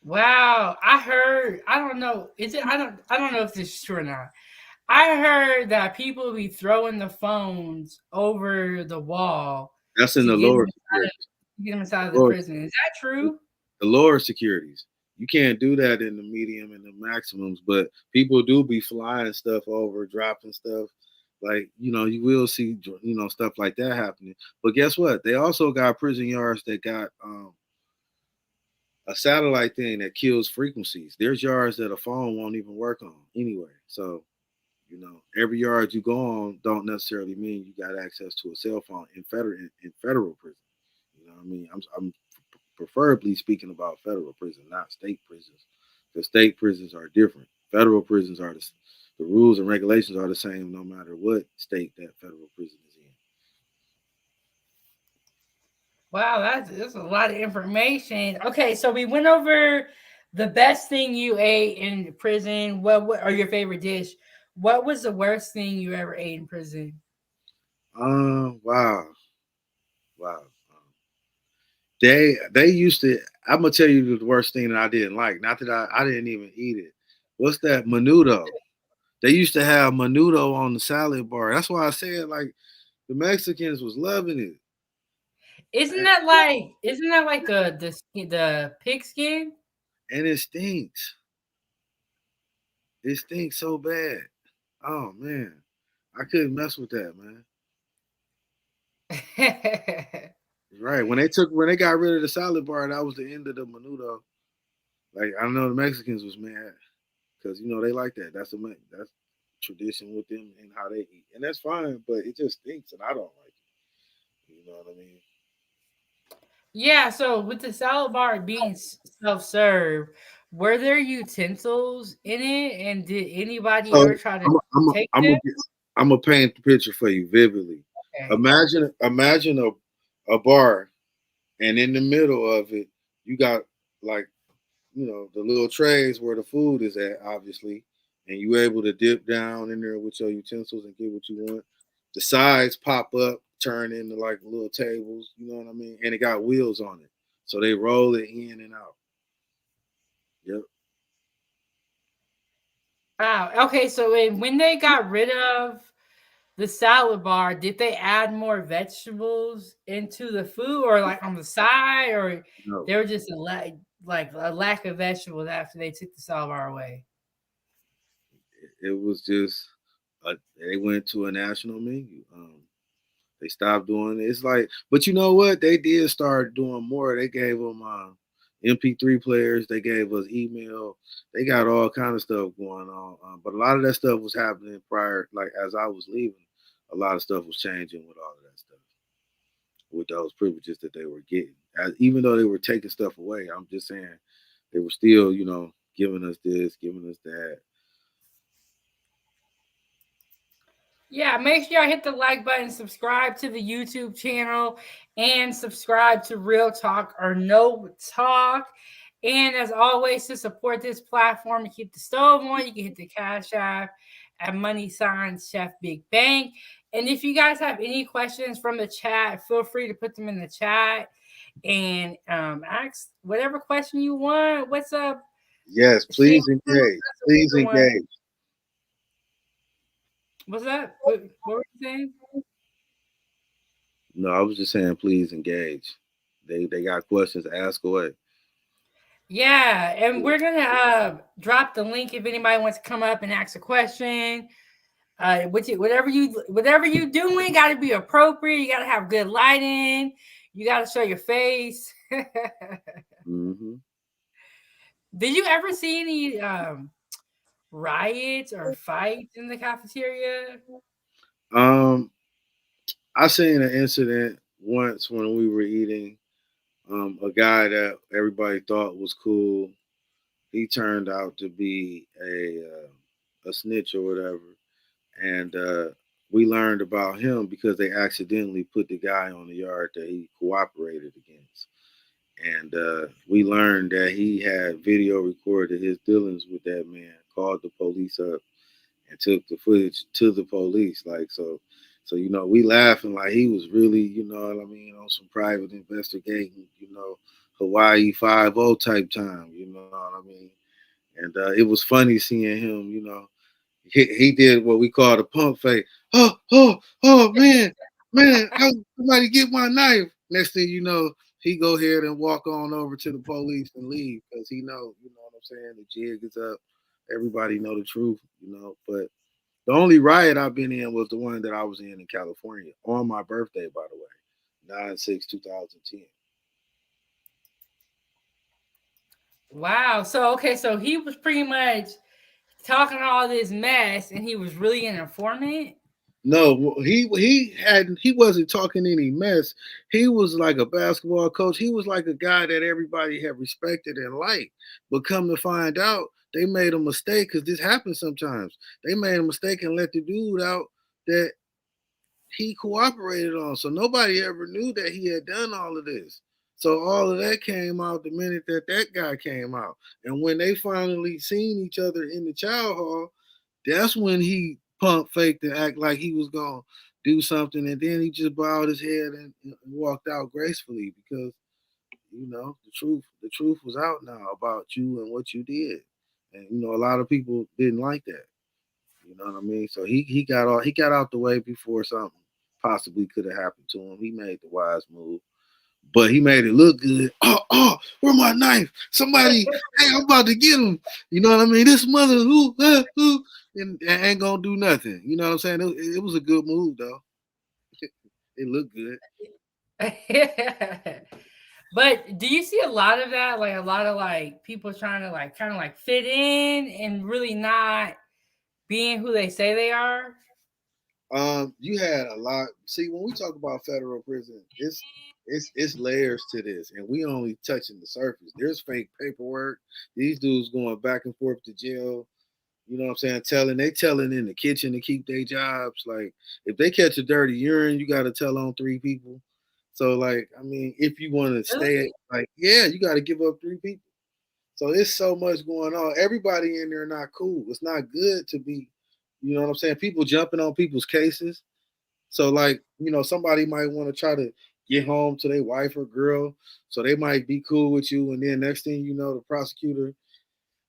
wow, I heard, I don't know, is it, I don't know if this is true or not. I heard that people be throwing the phones over the wall That's in to the get lower them security. to get them inside of the Lower, prison. Is that true? the lower securities. You can't do that in the medium and the maximums, but people do be flying stuff over, dropping stuff. Like, you will see, stuff like that happening. But guess what? They also got prison yards that got a satellite thing that kills frequencies. There's yards that a phone won't even work on anyway. So, every yard you go on don't necessarily mean you got access to a cell phone in federal prison. You know what I mean? I'm preferably speaking about federal prison, not state prisons. The state prisons are different. Federal prisons are the rules and regulations are the same no matter what state that federal prison is in. Wow, that's a lot of information. Okay, so we went over the best thing you ate in prison. What or your favorite dish? What was the worst thing you ever ate in prison? Wow, wow. They used to. I'm gonna tell you the worst thing that I didn't like. Not that I didn't even eat it. What's that menudo? They used to have menudo on the salad bar. That's why I said like the Mexicans was loving it. Isn't that like the pig skin? And it stinks. It stinks so bad. Oh man, I couldn't mess with that, man. Right when they got rid of the salad bar, that was the end of the menudo. Like I know the Mexicans was mad because they like that. That's tradition with them and how they eat, and that's fine. But it just stinks, and I don't like it. You know what I mean? Yeah, so with the salad bar being self-serve, were there utensils in it, and did anybody So ever try to take them? I'm gonna paint the picture for you vividly. Okay. Imagine a bar, and in the middle of it, you got like the little trays where the food is at, obviously, and you able to dip down in there with your utensils and get what you want. The sides pop up, turn into like little tables. You know what I mean? And it got wheels on it. So they roll it in and out. Yep. Wow. Okay, so when they got rid of the salad bar, did they add more vegetables into the food, or like on the side, or No, they were just like a lack of vegetables after they took the salad bar away? it was just they went to a national menu. They stopped doing it. It's like, but you know what? They did start doing more. They gave them MP3 players. They gave us email. They got all kind of stuff going on. But a lot of that stuff was happening prior, like as I was leaving. A lot of stuff was changing with all of that stuff, with those privileges that they were getting. As even though they were taking stuff away, I'm just saying they were still, giving us this, giving us that. Yeah, make sure y'all hit the like button, subscribe to the YouTube channel, and subscribe to Real Talk or No Talk. And as always, to support this platform and keep the stove on, you can hit the Cash App at money signs Chef Big Bang. And if you guys have any questions from the chat, feel free to put them in the chat and ask whatever question you want. What's up? Yes, Shampoo? please engage. That's a Please weird one. engage. What's that? What were you saying? No, I was just saying, please engage. They got questions. Ask away. Yeah, and we're gonna drop the link if anybody wants to come up and ask a question. Whatever you doing, got to be appropriate. You got to have good lighting. You got to show your face. Mm-hmm. Did you ever see any riots or fights in the cafeteria? Um, I seen an incident once when we were eating. A guy that everybody thought was cool, he turned out to be a snitch or whatever, and we learned about him because they accidentally put the guy on the yard that he cooperated against, and we learned that he had video recorded his dealings with that man, called the police up, and took the footage to the police. Like so, we laughing like he was really, what I mean, on some private investigating, Hawaii 5-0 type time. You know what I mean? And it was funny seeing him. He did what we call the pump fake. Oh, man, somebody get my knife. Next thing you know, he go ahead and walk on over to the police and leave because he know, what I'm saying, the jig is up. Everybody know the truth, But the only riot I've been in was the one that I was in California on my birthday, by the way, 9/6/2010. Wow. So okay, so he was pretty much talking all this mess, and he was really an informant. No, he wasn't talking any mess. He was like a basketball coach. He was like a guy that everybody had respected and liked. But come to find out, they made a mistake because this happens sometimes. They made a mistake and let the dude out that he cooperated on. So nobody ever knew that he had done all of this. So all of that came out the minute that guy came out. And when they finally seen each other in the chow hall, that's when he pump faked and act like he was gonna do something, and then he just bowed his head and walked out gracefully because the truth was out now about you and what you did, and a lot of people didn't like that. You know what I mean? So he got out the way before something possibly could have happened to him. He made the wise move. But he made it look good. Oh, where my knife? Somebody, hey, I'm about to get him. You know what I mean? This mother who and ain't gonna do nothing. You know what I'm saying? It was a good move though. It looked good. But do you see a lot of that? Like a lot of like people trying to like kind of like fit in and really not being who they say they are? You had a lot. See, when we talk about federal prison, it's layers to this, and we only touching the surface. There's fake paperwork. These dudes going back and forth to jail. You know what I'm saying? Telling in the kitchen to keep their jobs. Like if they catch a dirty urine, you got to tell on 3 people. So like, I mean, if you want to stay, Really? like, yeah, you got to give up 3 people. So it's so much going on. Everybody in there not cool. It's not good to be, you know what I'm saying? People jumping on people's cases. So like, somebody might want to try to get home to their wife or girl, so they might be cool with you, and then next thing you know, the prosecutor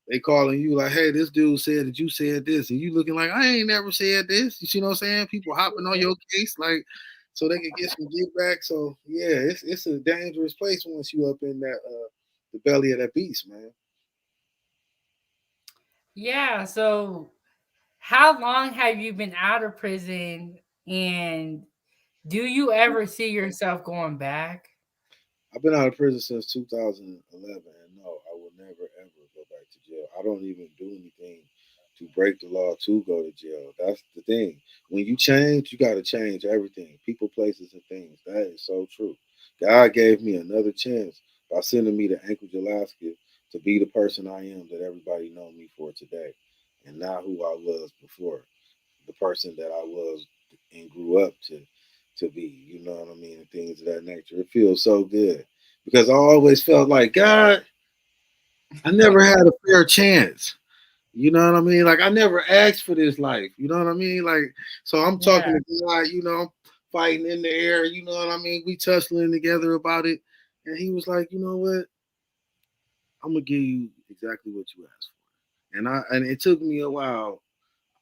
they calling you like, hey, this dude said that you said this, and you looking like I ain't never said this. You see what I'm saying? People hopping on your case like so they can get some get back. So yeah, it's a dangerous place once you up in that the belly of that beast, man. Yeah. So, how long have you been out of prison, and do you ever see yourself going back? I've been out of prison since 2011, and no, I will never ever go back to jail. I don't even do anything to break the law to go to jail. That's the thing. When you change, you got to change everything, people, places, and things. That is so true. God gave me another chance by sending me to Anchorage, Alaska, to be the person I am that everybody know me for today, and not who I was before, the person that I was and grew up to be. You know what I mean? And things of that nature. It feels so good because I always felt like God. I never had a fair chance. You know what I mean? Like I never asked for this life. You know what I mean? Like so, I'm talking Yeah. to God. You know, fighting in the air. You know what I mean? We tussling together about it, and He was like, you know what? I'm gonna give you exactly what you asked for. And it took me a while.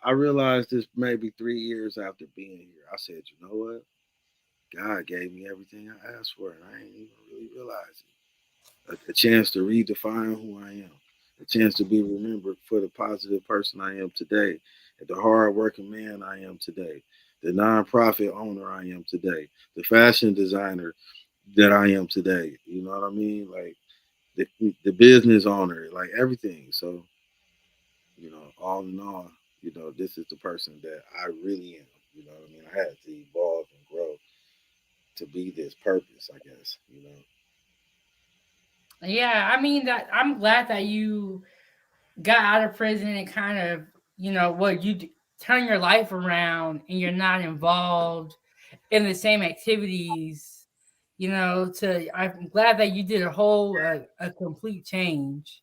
I realized this maybe 3 years after being here. I said, you know what? God gave me everything I asked for, and I ain't even really realize it. A chance to redefine who I am, a chance to be remembered for the positive person I am today, the hard-working man I am today, the nonprofit owner I am today, the fashion designer that I am today. You know what I mean? Like the business owner, like everything. So, all in all, this is the person that I really am. You know what I mean? I had to evolve and grow to be this purpose, I guess. Yeah. I mean, that I'm glad that you got out of prison and kind of, what turn your life around, and you're not involved in the same activities. I'm glad that you did a complete change.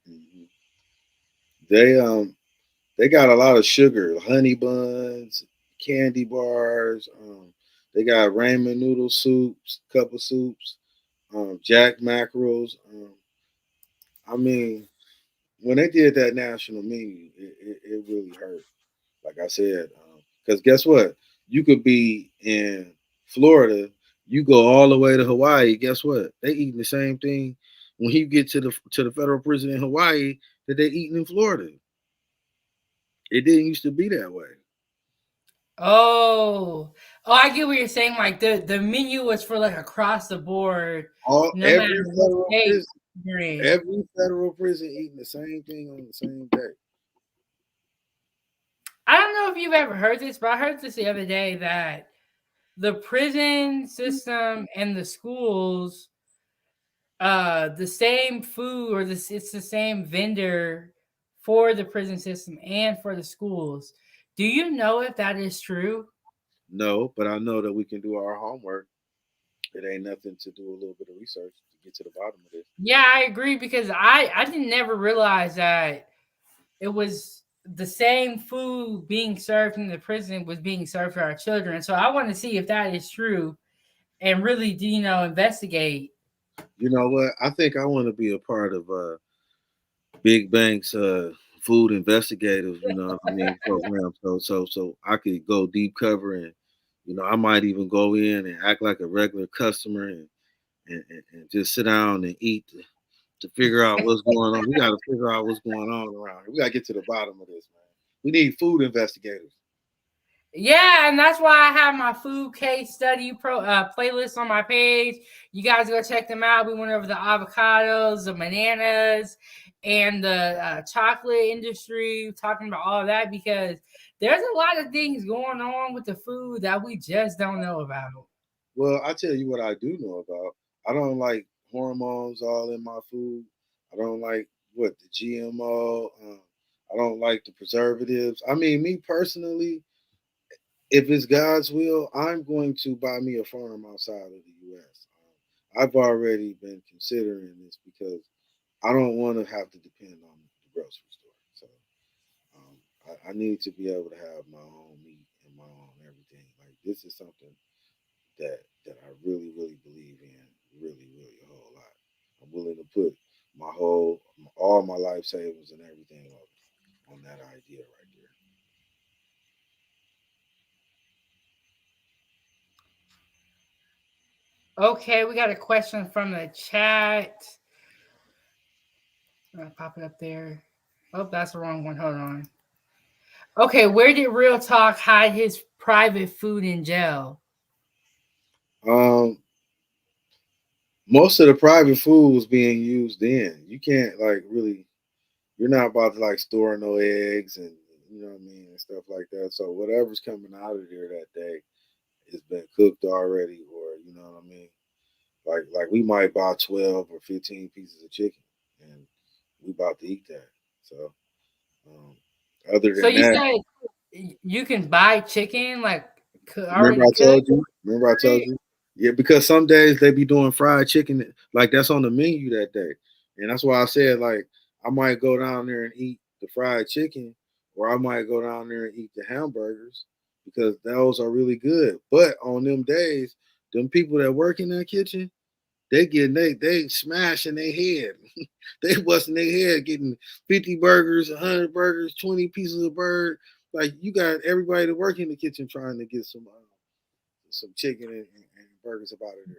Hmm. They got a lot of sugar, honey buns, candy bars. They got ramen noodle soups, cup of soups, jack mackerels. I mean, when they did that national menu, it really hurt. Like I said, because guess what? You could be in Florida, you go all the way to Hawaii. Guess what? They eating the same thing when you get to the federal prison in Hawaii that they eating in Florida. It didn't used to be that way. Oh, I get what you're saying. Like the menu was for like across the board, All no matter what state you're in. every federal prison eating the same thing on the same day. I don't know if you've ever heard this, but I heard this the other day that the prison system and the schools, the same food, or this it's the same vendor for the prison system and for the schools. Do you know if that is true? No, but I know that we can do our homework. It ain't nothing to do a little bit of research to get to the bottom of this. Yeah, I agree, because I didn't never realize that it was the same food being served in the prison was being served for our children. So I want to see if that is true and really, investigate. You know what? I think I want to be a part of Big Bank's food investigative. You know what I mean? Program. So I could go deep cover and I might even go in and act like a regular customer and just sit down and eat to figure out what's going on. We got to figure out what's going on around here. We got to get to the bottom of this, man. We need food investigators. Yeah, and that's why I have my food case study playlist on my page. You guys go check them out. We went over the avocados, the bananas, and the chocolate industry, talking about all of that, because there's a lot of things going on with the food that we just don't know about. Well, I tell you what I do know about. I don't like hormones all in my food. I don't like what the GMO. I don't like the preservatives. I mean, me personally, if it's God's will, I'm going to buy me a farm outside of the U.S. I've already been considering this because I don't want to have to depend on the grocery store. So I need to be able to have my own meat and my own everything. Like this is something that that I really, really believe in, really, really a whole lot. I'm willing to put all my life savings and everything on that idea right there. Okay, we got a question from the chat. I'm gonna pop it up there. Oh, that's the wrong one. Hold on. Okay, where did Real Talk hide his private food in jail? Um, Most of the private food was being used then. You can't like really. You're not about to like store no eggs and you know what I mean and stuff like that. So whatever's coming out of there that day has been cooked already, or you know what I mean. Like we might buy 12 or 15 pieces of chicken, and we about to eat that. So um, other So than you that, said you can buy chicken like remember already I told cooked? you. Remember I told you. Yeah, because some days they be doing fried chicken, like that's on the menu that day, and that's why I said like I might go down there and eat the fried chicken, or I might go down there and eat the hamburgers because those are really good. But on them days, them people that work in that kitchen, they smashing their head. They busting their head getting 50 burgers, 100 burgers, 20 pieces of bird. Like you got everybody to work in the kitchen trying to get some chicken and burgers up out of there.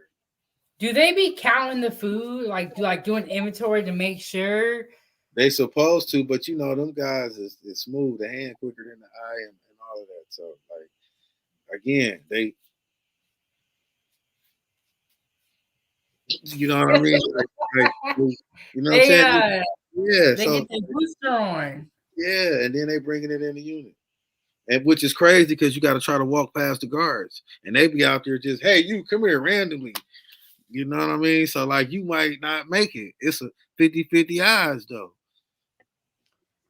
Do they be counting the food, like doing inventory to make sure? They supposed to, but you know them guys is smooth, the hand quicker than the eye and all of that. So like again, they you know what I mean? You know what I'm They saying? Yeah, they so get their booster on. yeah, and then they bringing it in the unit. And which is crazy because you got to try to walk past the guards, and they be out there just, hey, you come here randomly. You know what I mean? So like you might not make it. It's a 50-50 odds though.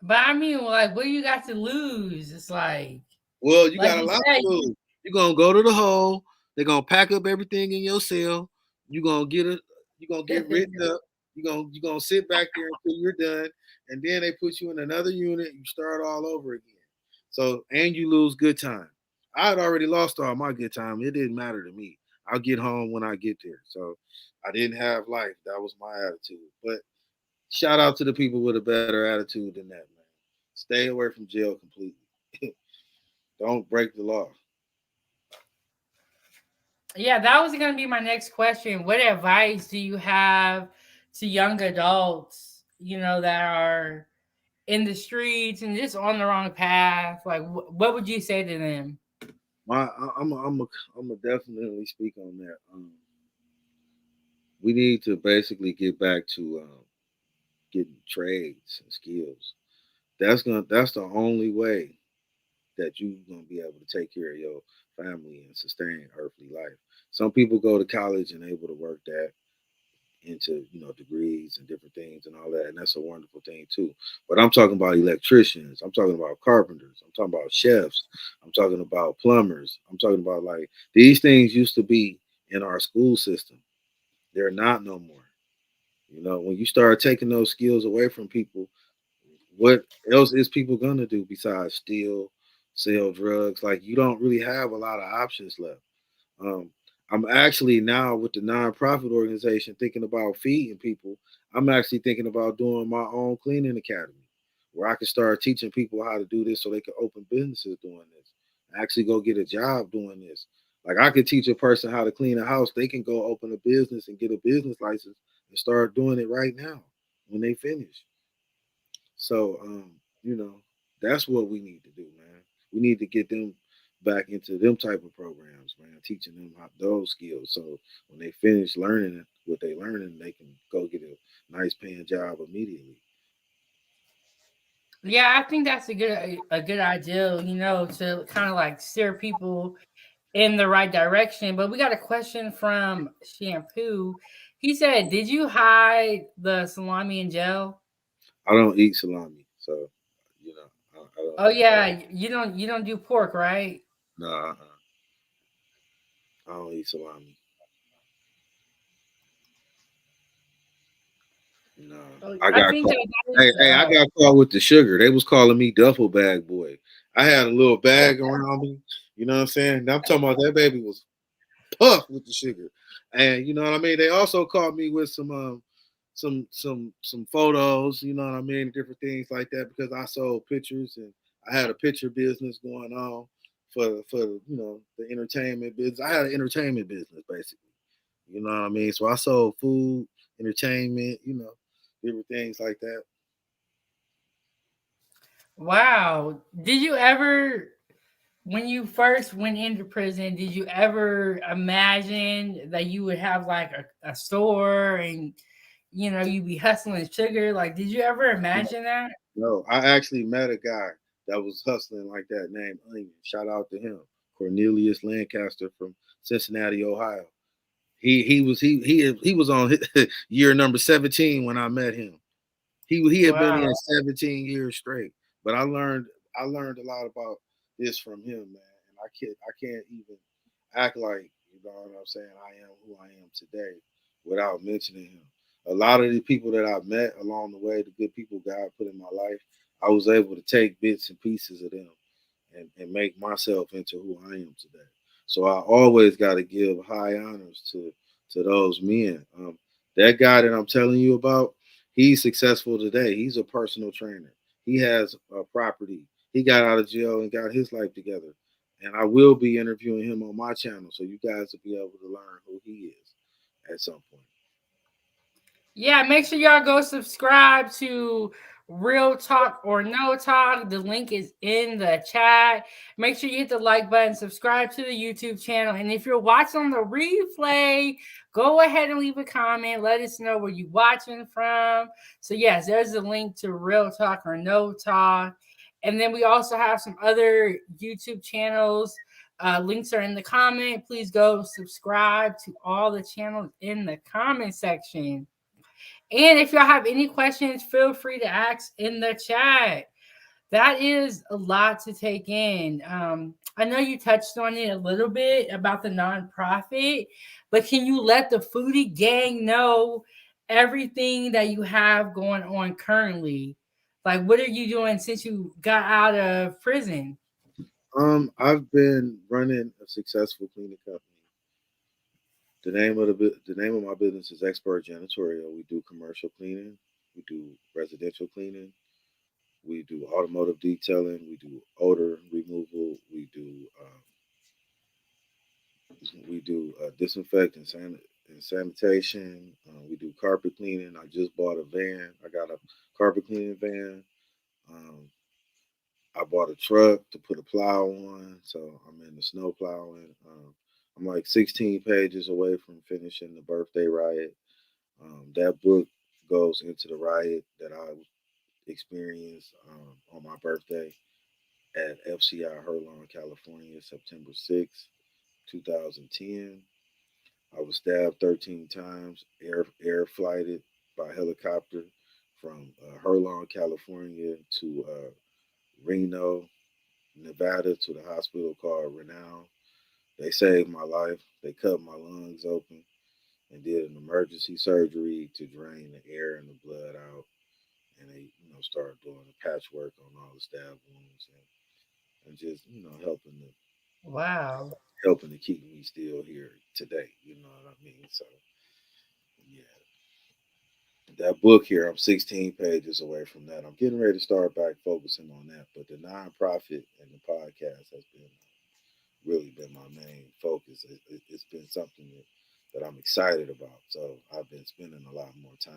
But I mean, like, what do you got to lose? It's Well, you like got a you lot said. to lose. You're gonna go to the hole. They're gonna pack up everything in your cell. You're gonna get it. You're gonna get written up. You're gonna sit back there until you're done, and then they put you in another unit. You start all over again. So and you lose good time. I had already lost all my good time. It didn't matter to me. I'll get home when I get there. So I didn't have life. That was my attitude. But shout out to the people with a better attitude than that, man. Stay away from jail completely. Don't break the law. Yeah, that was gonna be my next question. What advice do you have to young adults, that are in the streets and just on the wrong path? Like, what would you say to them? I'm a definitely speak on that. We need to basically get back to getting trades and skills. That's the only way that you're gonna be able to take care of your family and sustain earthly life. Some people go to college and able to work that into degrees and different things and all that, and that's a wonderful thing too. But I'm talking about electricians, I'm talking about carpenters, I'm talking about chefs, I'm talking about plumbers, I'm talking about like these things used to be in our school system. They're not no more. When you start taking those skills away from people, what else is people gonna do besides steal, sell drugs? Like you don't really have a lot of options left. um, I'm actually now with the nonprofit organization thinking about feeding people. I'm actually thinking about doing my own cleaning academy where I can start teaching people how to do this so they can open businesses doing this. Actually go get a job doing this. Like I could teach a person how to clean a house, they can go open a business and get a business license and start doing it right now when they finish. So, that's what we need to do, man. We need to get them back into them type of programs, man, teaching them how those skills. So when they finish learning what they learning, they can go get a nice paying job immediately. Yeah, I think that's a good idea, to kind of like steer people in the right direction. But we got a question from Shampoo. He said, "Did you hide the salami in jail?" I don't eat salami, so I don't. Oh yeah, you don't do pork, right? Nah, I don't eat salami. No, Oh, I I got think caught. that Hey, I got caught with the sugar. They was calling me duffel bag boy. I had a little bag around me. You know what I'm saying? I'm talking about that baby was puff with the sugar. And you know what I mean. They also caught me with some photos. You know what I mean, different things like that because I sold pictures and I had a picture business going on for the entertainment business. I had an entertainment business basically. You know what I mean. So I sold food, entertainment, different things like that. Wow. Did you ever, when you first went into prison, did you ever imagine that you would have like a store and you'd be hustling sugar? Like, did you ever imagine that? No, I actually met a guy that was hustling like that named Onion. Shout out to him, Cornelius Lancaster from Cincinnati, Ohio. He was on year number 17 when I met him. He had been Wow. in 17 years straight. But I learned a lot about this from him, man. And I can't even act like, you know what I'm saying, I am who I am today without mentioning him. A lot of the people that I've met along the way, the good people God put in my life, I was able to take bits and pieces of them and make myself into who I am today. So I always got to give high honors to those men. That guy that I'm telling you about, he's successful today. He's a personal trainer. He has a property. He got out of jail and got his life together. And I will be interviewing him on my channel, so you guys will be able to learn who he is at some point. Yeah, make sure y'all go subscribe to Real Talk or No Talk. The link is in the chat. Make sure you hit the like button, subscribe to the YouTube channel. And if you're watching on the replay, go ahead and leave a comment. Let us know where you're watching from. So, yes, there's a link to Real Talk or No Talk. And then we also have some other YouTube channels. Links are in the comment. Please go subscribe to all the channels in the comment section. And if y'all have any questions, feel free to ask in the chat. That is a lot to take in. I know you touched on it a little bit about the nonprofit, but can you let the foodie gang know everything that you have going on currently? Like, what are you doing since you got out of prison? I've been running a successful cleaning company. The name of my business is Expert Janitorial. We do commercial cleaning, we do residential cleaning, we do automotive detailing, we do odor removal, we do disinfect and sanitation. We do carpet cleaning. I just bought a van. I got a carpet cleaning van. Um, I bought a truck to put a plow on, so I'm in the snow plowing. I'm like 16 pages away from finishing the birthday riot. That book goes into the riot that I experienced on my birthday at FCI Herlong, California, September 6th, 2010. I was stabbed 13 times, air flighted by helicopter from Herlong, California to Reno, Nevada to the hospital called Renown. They saved my life. They cut my lungs open and did an emergency surgery to drain the air and the blood out. And they, started doing the patchwork on all the stab wounds and just, Wow. helping to keep me still here today. You know what I mean? So yeah, that book here, I'm 16 pages away from that. I'm getting ready to start back focusing on that. But the nonprofit and the podcast has been really been my main focus. It's been something that I'm excited about. So I've been spending a lot more time,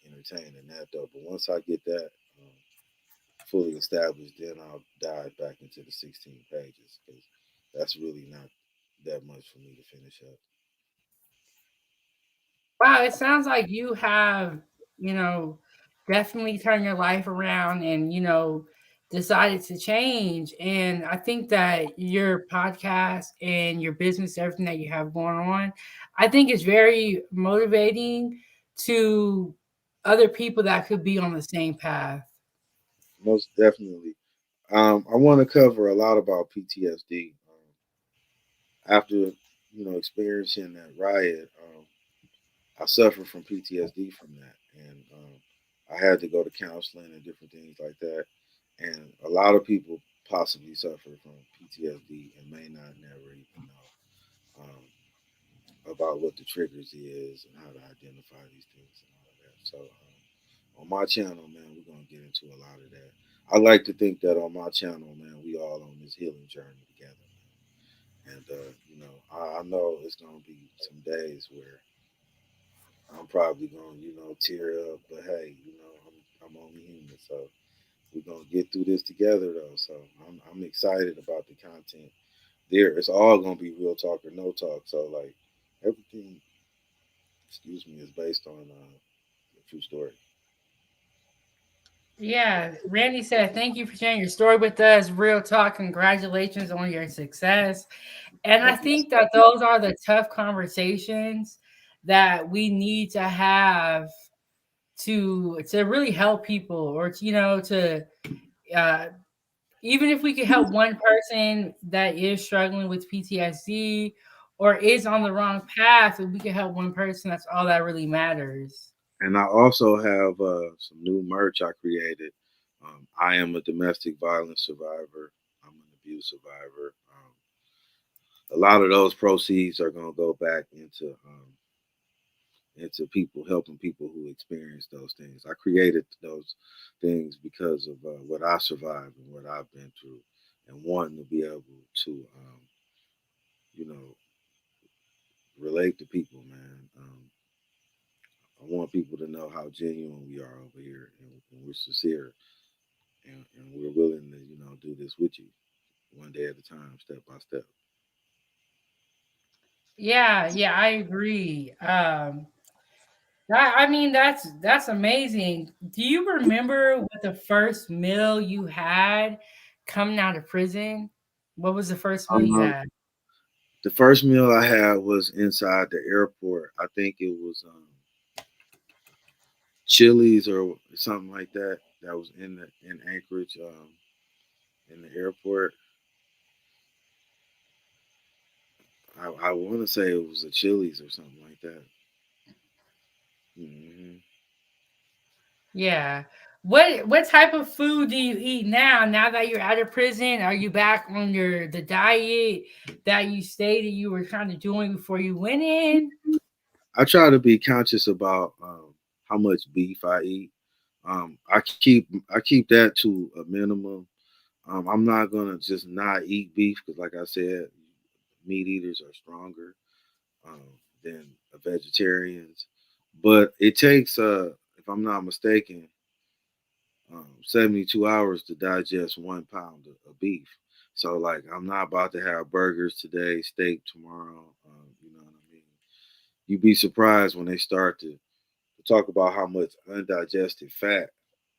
entertaining that though. But once I get that fully established, then I'll dive back into the 16 pages because that's really not that much for me to finish up. Wow, it sounds like you have, you know, definitely turned your life around and, decided to change. And I think that your podcast and your business, everything that you have going on, I think is very motivating to other people that could be on the same path. Most definitely. I want to cover a lot about PTSD. After experiencing that riot, I suffered from PTSD from that, and I had to go to counseling and different things like that. And a lot of people possibly suffer from PTSD and may not never even know about what the triggers is and how to identify these things and all of that. So on my channel, man, we're gonna get into a lot of that. I like to think that on my channel, man, we all on this healing journey together, man. And I know it's gonna be some days where I'm probably gonna, tear up, but hey, I'm only human, so we're gonna get through this together, though. So I'm excited about the content. There, it's all gonna be real talk or no talk. So like everything, excuse me, is based on a true story. Yeah, Randy said, "Thank you for sharing your story with us. Real talk. Congratulations on your success." And I That's my think that those are the tough conversations that we need to have to really help people, or to uh, even if we could help one person that is struggling with PTSD or is on the wrong path, if we could help one person, that's all that really matters. And I also have some new merch I created. I am a domestic violence survivor. I'm an abuse survivor. A lot of those proceeds are going to go back into people, helping people who experience those things. I created those things because of what I survived and what I've been through, and wanting to be able to, you know, relate to people, man. I want people to know how genuine we are over here, and we're sincere, and we're willing to, do this with you, one day at a time, step by step. Yeah, yeah, I agree. I mean, that's amazing. Do you remember what the first meal you had coming out of prison? What was the first meal you Um, had? the first meal I had was inside the airport. I think it was Chili's or something like that. That was in Anchorage, in the airport. I want to say it was a Chili's or something like that. Hmm. Yeah. What type of food do you eat now? Now that you're out of prison, are you back on the diet that you stated you were kind of doing before you went in? I try to be conscious about how much beef I eat. I keep that to a minimum. I'm not gonna just not eat beef because, like I said, meat eaters are stronger um, than vegetarians. But it takes, if I'm not mistaken, 72 hours to digest 1 pound of beef. So, like, I'm not about to have burgers today, steak tomorrow. You know what I mean? You'd be surprised when they start to talk about how much undigested fat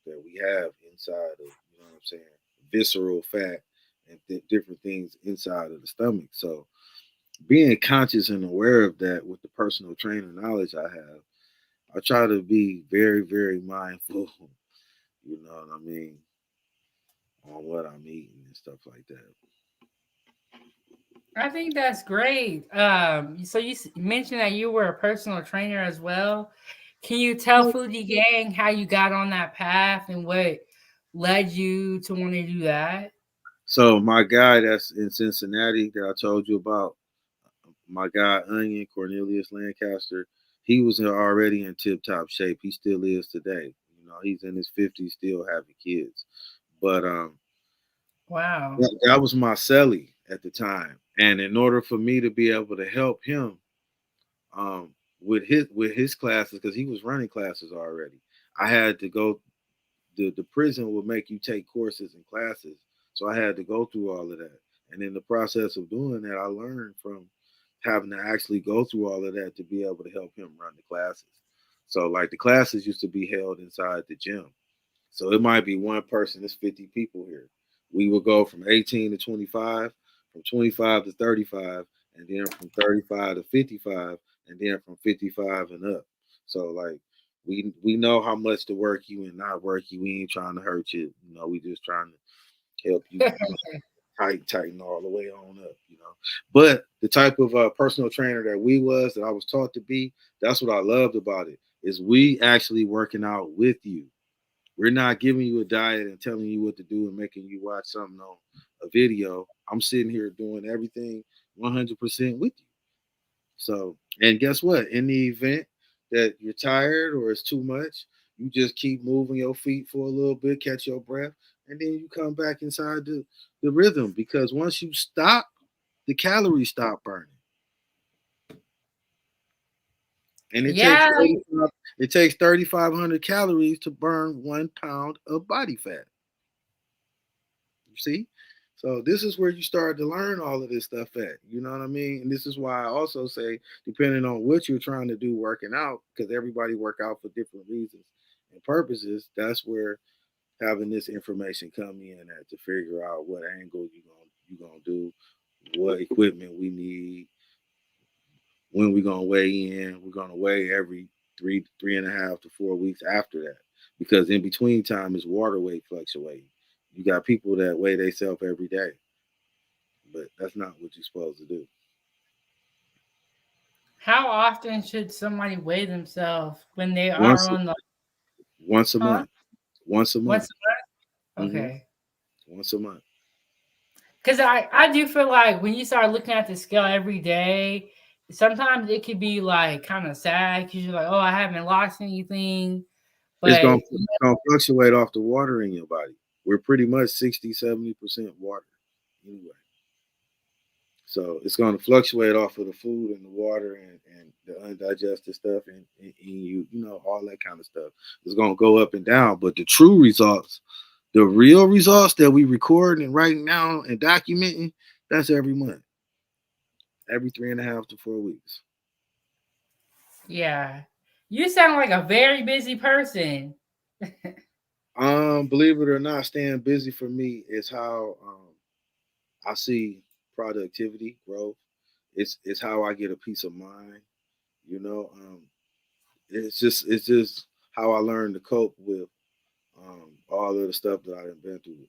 that we have inside of, what I'm saying, visceral fat and different things inside of the stomach. So, being conscious and aware of that with the personal trainer knowledge I have, I try to be very, very mindful, you know what I mean, on what I'm eating and stuff like that. I think that's great. So you mentioned that you were a personal trainer as well. Can you tell Foodie Gang how you got on that path and what led you to want to do that? So my guy that's in Cincinnati that I told you about, my guy Onion Cornelius Lancaster, he was already in tip top shape. He still is today. He's in his 50s, still having kids. But Wow. that was my celly at the time, and in order for me to be able to help him with his classes, because he was running classes already, I had to go. The prison would make you take courses and classes, so I had to go through all of that. And in the process of doing that, I learned from having to actually go through all of that to be able to help him run the classes. So, like, the classes used to be held inside the gym. So it might be one person, it's 50 people here. We would go from 18 to 25, from 25 to 35, and then from 35 to 55, and then from 55 and up. So, like, we know how much to work you and not work you. We ain't trying to hurt you. We just trying to help you, tighten all the way on up. But the type of personal trainer that I was taught to be, that's what I loved about it, is we actually working out with you. We're not giving you a diet and telling you what to do and making you watch something on a video. I'm sitting here doing everything 100% with you. So, and guess what? In the event that you're tired or it's too much, you just keep moving your feet for a little bit, catch your breath, and then you come back inside the rhythm. Because once you stop, the calories stop burning. And Yeah, 3,500 calories to burn 1 pound of body fat. You see? So this is where you start to learn all of this stuff at. You know what I mean? And this is why I also say, depending on what you're trying to do working out, because everybody work out for different reasons and purposes, that's where having this information come in at to figure out what angle you gonna do, what equipment we need, when we're gonna weigh in. We're gonna weigh every 3.5 to 4 weeks after that. Because in between time is water weight fluctuating. You got people that weigh themselves every day, but that's not what you're supposed to do. how often should somebody weigh themselves when they are Once on the once a huh? month. Once a Once month. a month? hmm Okay. Once a month. Because I do feel like when you start looking at the scale every day, sometimes it could be like kind of sad because you're like, oh, I haven't lost anything. It's But gonna fluctuate off the water in your body. We're pretty much 60-70% water anyway. So it's going to fluctuate off of the food and the water and the undigested stuff and you know, all that kind of stuff. It's going to go up and down. But the true results, the real results that we record and writing down and documenting, that's every month, every 3.5 to 4 weeks. yeah, you sound like a very busy person. Believe it or not, staying busy for me is how I see productivity, growth. It's how I get a peace of mind. You know, it's just how I learned to cope with all of the stuff that I've been through.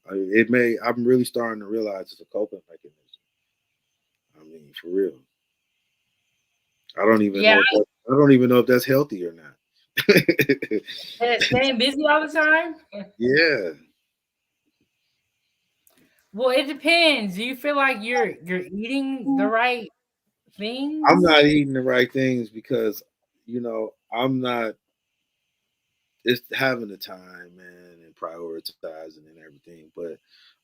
I'm really starting to realize it's a coping mechanism. I mean, for real. I don't even Yeah, know I don't even know if that's healthy or not. staying busy all the time. Yeah, Well, it depends. Do you feel like you're eating the right I'm things? not eating the right things because I'm not. It's having the time, man, and prioritizing and everything. But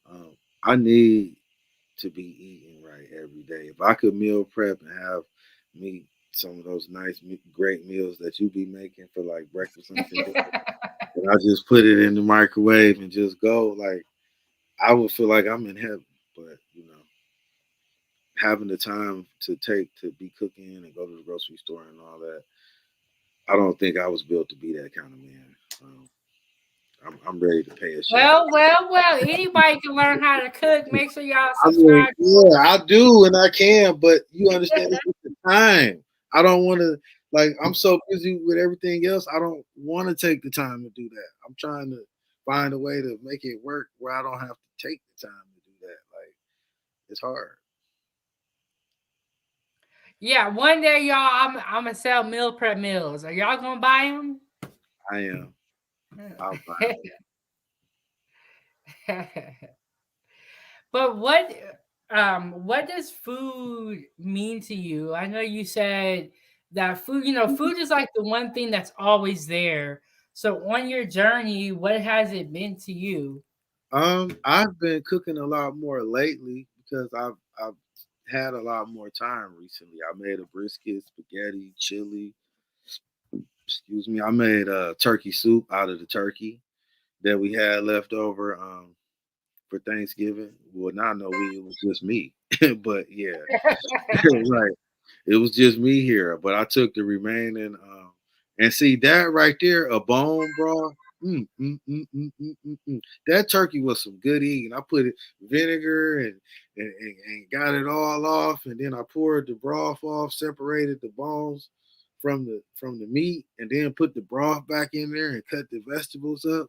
um, I need to be eating right every day. If I could meal prep and have me some of those nice, great meals that you be making for like breakfast, lunch, and dinner, and I just put it in the microwave and just go, like I would feel like I'm in heaven. But having the time to take to be cooking and go to the grocery store and all that, I don't think I was built to be that kind of man. I'm ready to pay a chef. Well. Anybody can learn how to cook. Make sure y'all I mean, subscribe. yeah, I do and I can, but you understand it's just the time. I don't want to, like, I'm so busy with everything else. I don't want to take the time to do that. I'm trying to find a way to make it work where I don't have to take the time to do that. Like, it's hard. Yeah, one day, y'all, I'm gonna sell meal prep meals. Are y'all gonna buy them? I am. I'll buy But what does food mean to you? I know you said that food, food is like the one thing that's always there. So on your journey, what has it been to you? I've been cooking a lot more lately because I've had a lot more time recently. I made a brisket, spaghetti, chili. Excuse me. I made turkey soup out of the turkey that we had left over for Thanksgiving. Well, now no, it was just me, but yeah, right. It was just me here, but I took the remaining. And see that right there, a bone broth. That turkey was some good eating. I put it vinegar and got it all off, and then I poured the broth off, separated the bones from the meat, and then put the broth back in there and cut the vegetables up.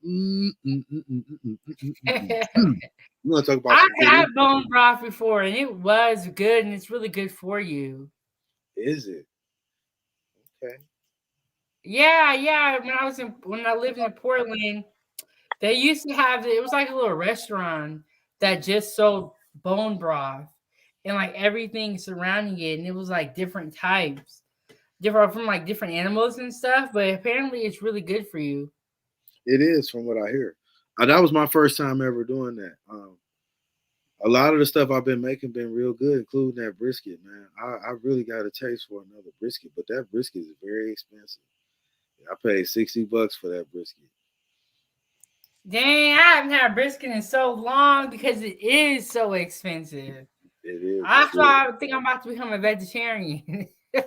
Mm, mm, mm, mm, mm, mm, mm, mm, mm, mm. Mm. You want to talk about I've some good had eating? bone broth before and it was good and it's really good for you. Is it okay? Yeah. When I lived in Portland, They used to have it was like a little restaurant that just sold bone broth and like everything surrounding it, and it was like different types, different from like different animals and stuff. But apparently, it's really good for you. It is, from what I hear. That was my first time ever doing that. A lot of the stuff I've been making been real good, including that brisket, man. I really got a taste for another brisket, but that brisket is very expensive. I paid $60 for that brisket. Dang, I haven't had brisket in so long because it is so expensive. It is. It's That's good. why I think I'm about to become a vegetarian. I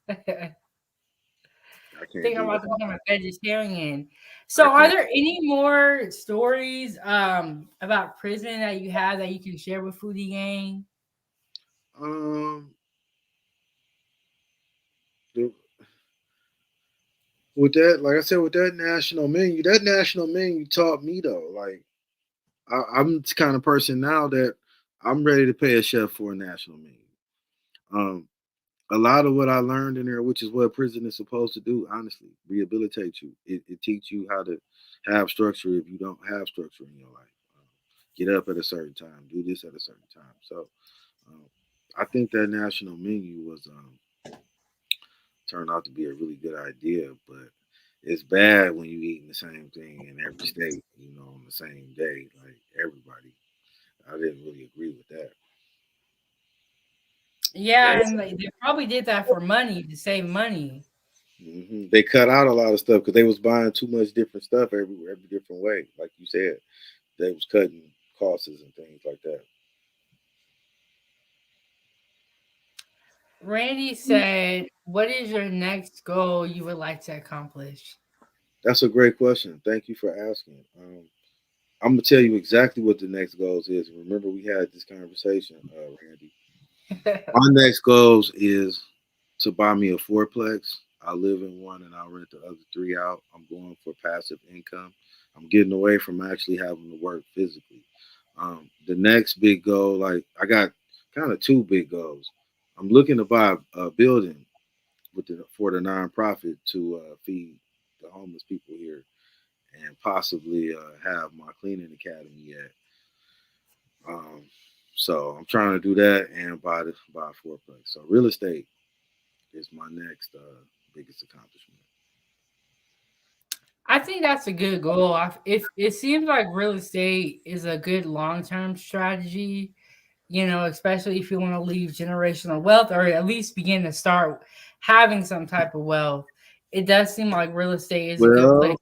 I can't think I'm do about to that. become a vegetarian. I So, are can't. there any more stories about prison that you have that you can share with Foodie Gang? Um, the, with that, like I said, with that national menu taught me though. Like I'm the kind of person now that I'm ready to pay a chef for a national menu. Um, a lot of what I learned in there, which is what prison is supposed to do, honestly, rehabilitate you. It teach you how to have structure if you don't have structure in your life. Get up at a certain time, do this at a certain time. So um, I think that national menu was turned out to be a really good idea, but it's bad when you eating the same thing in every state, on the same day, like everybody. I didn't really agree with that. Yeah, and they probably did that for money to save money. They cut out a lot of stuff because they was buying too much different stuff every different way. Like you said, they was cutting costs and things like that. Randy said, "What is your next goal you would like to accomplish?" That's a great question. Thank you for asking. I'm gonna tell you exactly what the next goals is. Remember, we had this conversation, Randy. My next goals is to buy me a fourplex. I live in one and I'll rent the other three out. I'm going for passive income. I'm getting away from actually having to work physically. The next big goal, like I got kind of two big goals. I'm looking to buy a building for the nonprofit to feed the homeless people here and possibly have my cleaning academy at. Um, so I'm trying to do that and buy a fourplex. So real estate is my next biggest accomplishment. I think that's a good goal. If it seems like real estate is a good long term strategy, especially if you want to leave generational wealth or at least begin to start having some type of wealth. It does seem like real estate is a good place.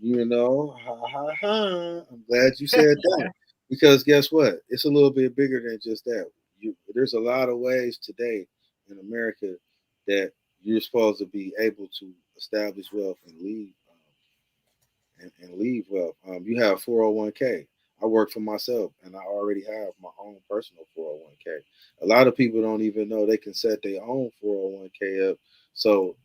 Well, ha ha ha. I'm glad you said that because guess what? It's a little bit bigger than just that. There's a lot of ways today in America that you're supposed to be able to establish wealth and leave and leave wealth. You have 401k. I work for myself and I already have my own personal 401k. A lot of people don't even know they can set their own 401k up. So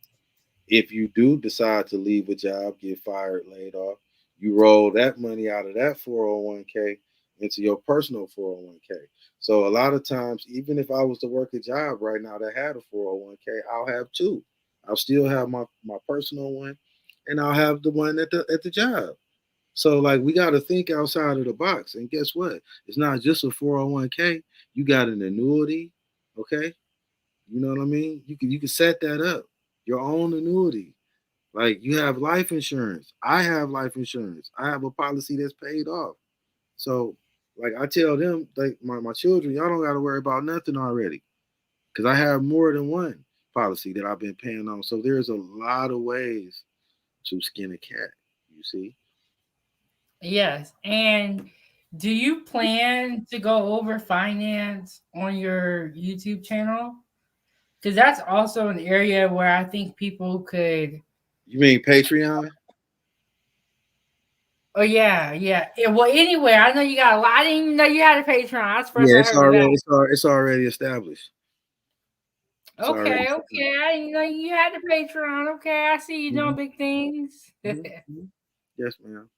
if you do decide to leave a job, get fired, laid off, you roll that money out of that 401k into your personal 401k. So a lot of times, even if I was to work a job right now that had a 401k, I'll have two. I'll still have my personal one and I'll have the one at the job. So like we got to think outside of the box. And guess what? It's not just a 401k. You got an annuity, okay? You know what I mean? You can set that up. Your own annuity. Like you have life insurance. I have life insurance. I have a policy that's paid off. So like I tell them, like my children, y'all don't gotta worry about nothing already. Cause I have more than one policy that I've been paying on. So there's a lot of ways to skin a cat, you see. Yes. And do you plan to go over finance on your YouTube channel? Because that's also an area where I think people could. You mean Patreon? Oh yeah, yeah. Well, anyway, I know you got a lot. I didn't even know you had a Patreon. That's the first Yeah, I it's heard of already that. it's already established. It's already Okay, okay. I didn't know you had a Patreon. Okay, I see you doing Mhm, big things. mhm, mhm. Yes, ma'am.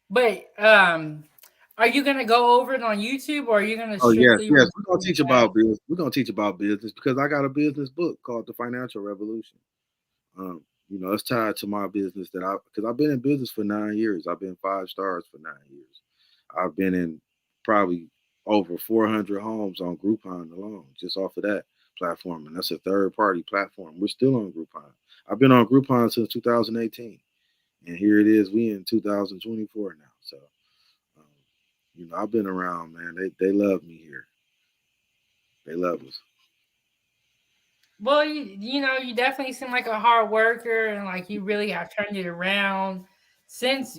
But are you gonna go over it on YouTube or are you gonna Oh yes, strictly yes. We're record gonna teach that? about business. We're gonna teach about business because I got a business book called The Financial Revolution. It's tied to my business because I've been in business for 9 years. I've been 5 stars for 9 years. I've been in probably over 400 homes on Groupon alone, just off of that platform. And that's a third party platform. We're still on Groupon. I've been on Groupon since 2018. And here it is. We in 2024 now. So, um, I've been around, man. They love me here. They love us. Well, you definitely seem like a hard worker, and like you really have turned it around since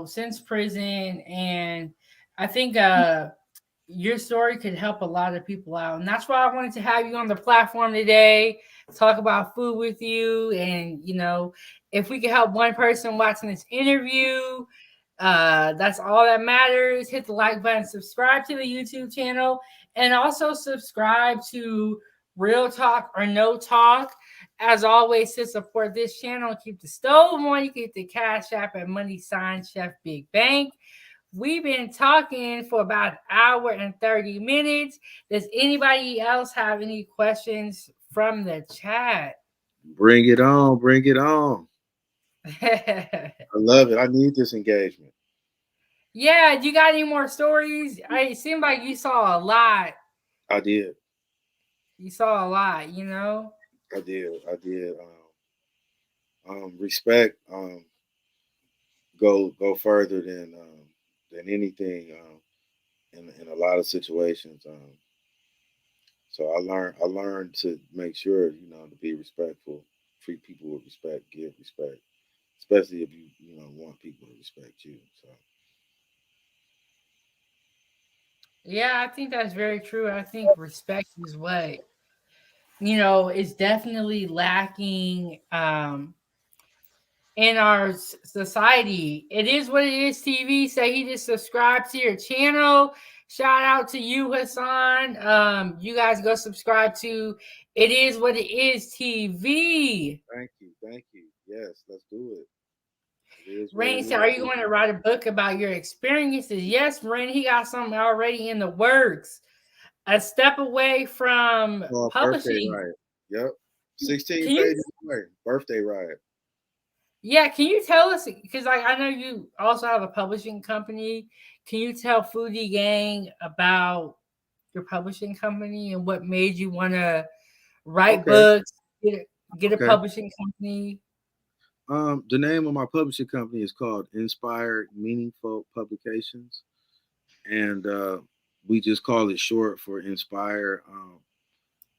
since prison. And I think your story could help a lot of people out, and that's why I wanted to have you on the platform today, talk about food with you. And if we could help one person watching this interview, that's all that matters. Hit the like button, subscribe to the YouTube channel, and also subscribe to Real Talk or No Talk. As always, to support this channel, keep the stove on. You can hit the Cash App at money sign Chef Big Bank. We've been talking for about an hour and 30 minutes. Does anybody else have any questions from the chat? Bring it on. Bring it on. I love it. I need this engagement. Yeah, do you got any more stories? It seemed like you saw a lot. I did. You saw a lot. I did. I did. Respect go further than anything in a lot of situations. So I learned to make sure to be respectful, treat people with respect, give respect, especially if you want people to respect you. So Yeah, I think that's very true. I think respect is what is definitely lacking in our society. It is what it is. TV say he just subscribed to your channel. Shout out to you, Hassan. You guys go subscribe to It Is What It Is TV. thank you, thank you. Yes, let's do it. It is what Rain it said, "Are you is. going to write a book about your experiences?" Yes, Rain. He got something already in the works. A step away from Oh, birthday publishing. riot. Yep. 16 Can you pages away. Birthday riot. Yeah, can you tell us, because like I know you also have a publishing company. Can you tell Foodie Gang about your publishing company and what made you want to write Okay. books, get a Okay. publishing company? The name of my publishing company is called Inspired Meaningful Publications, and we just call it short for Inspire.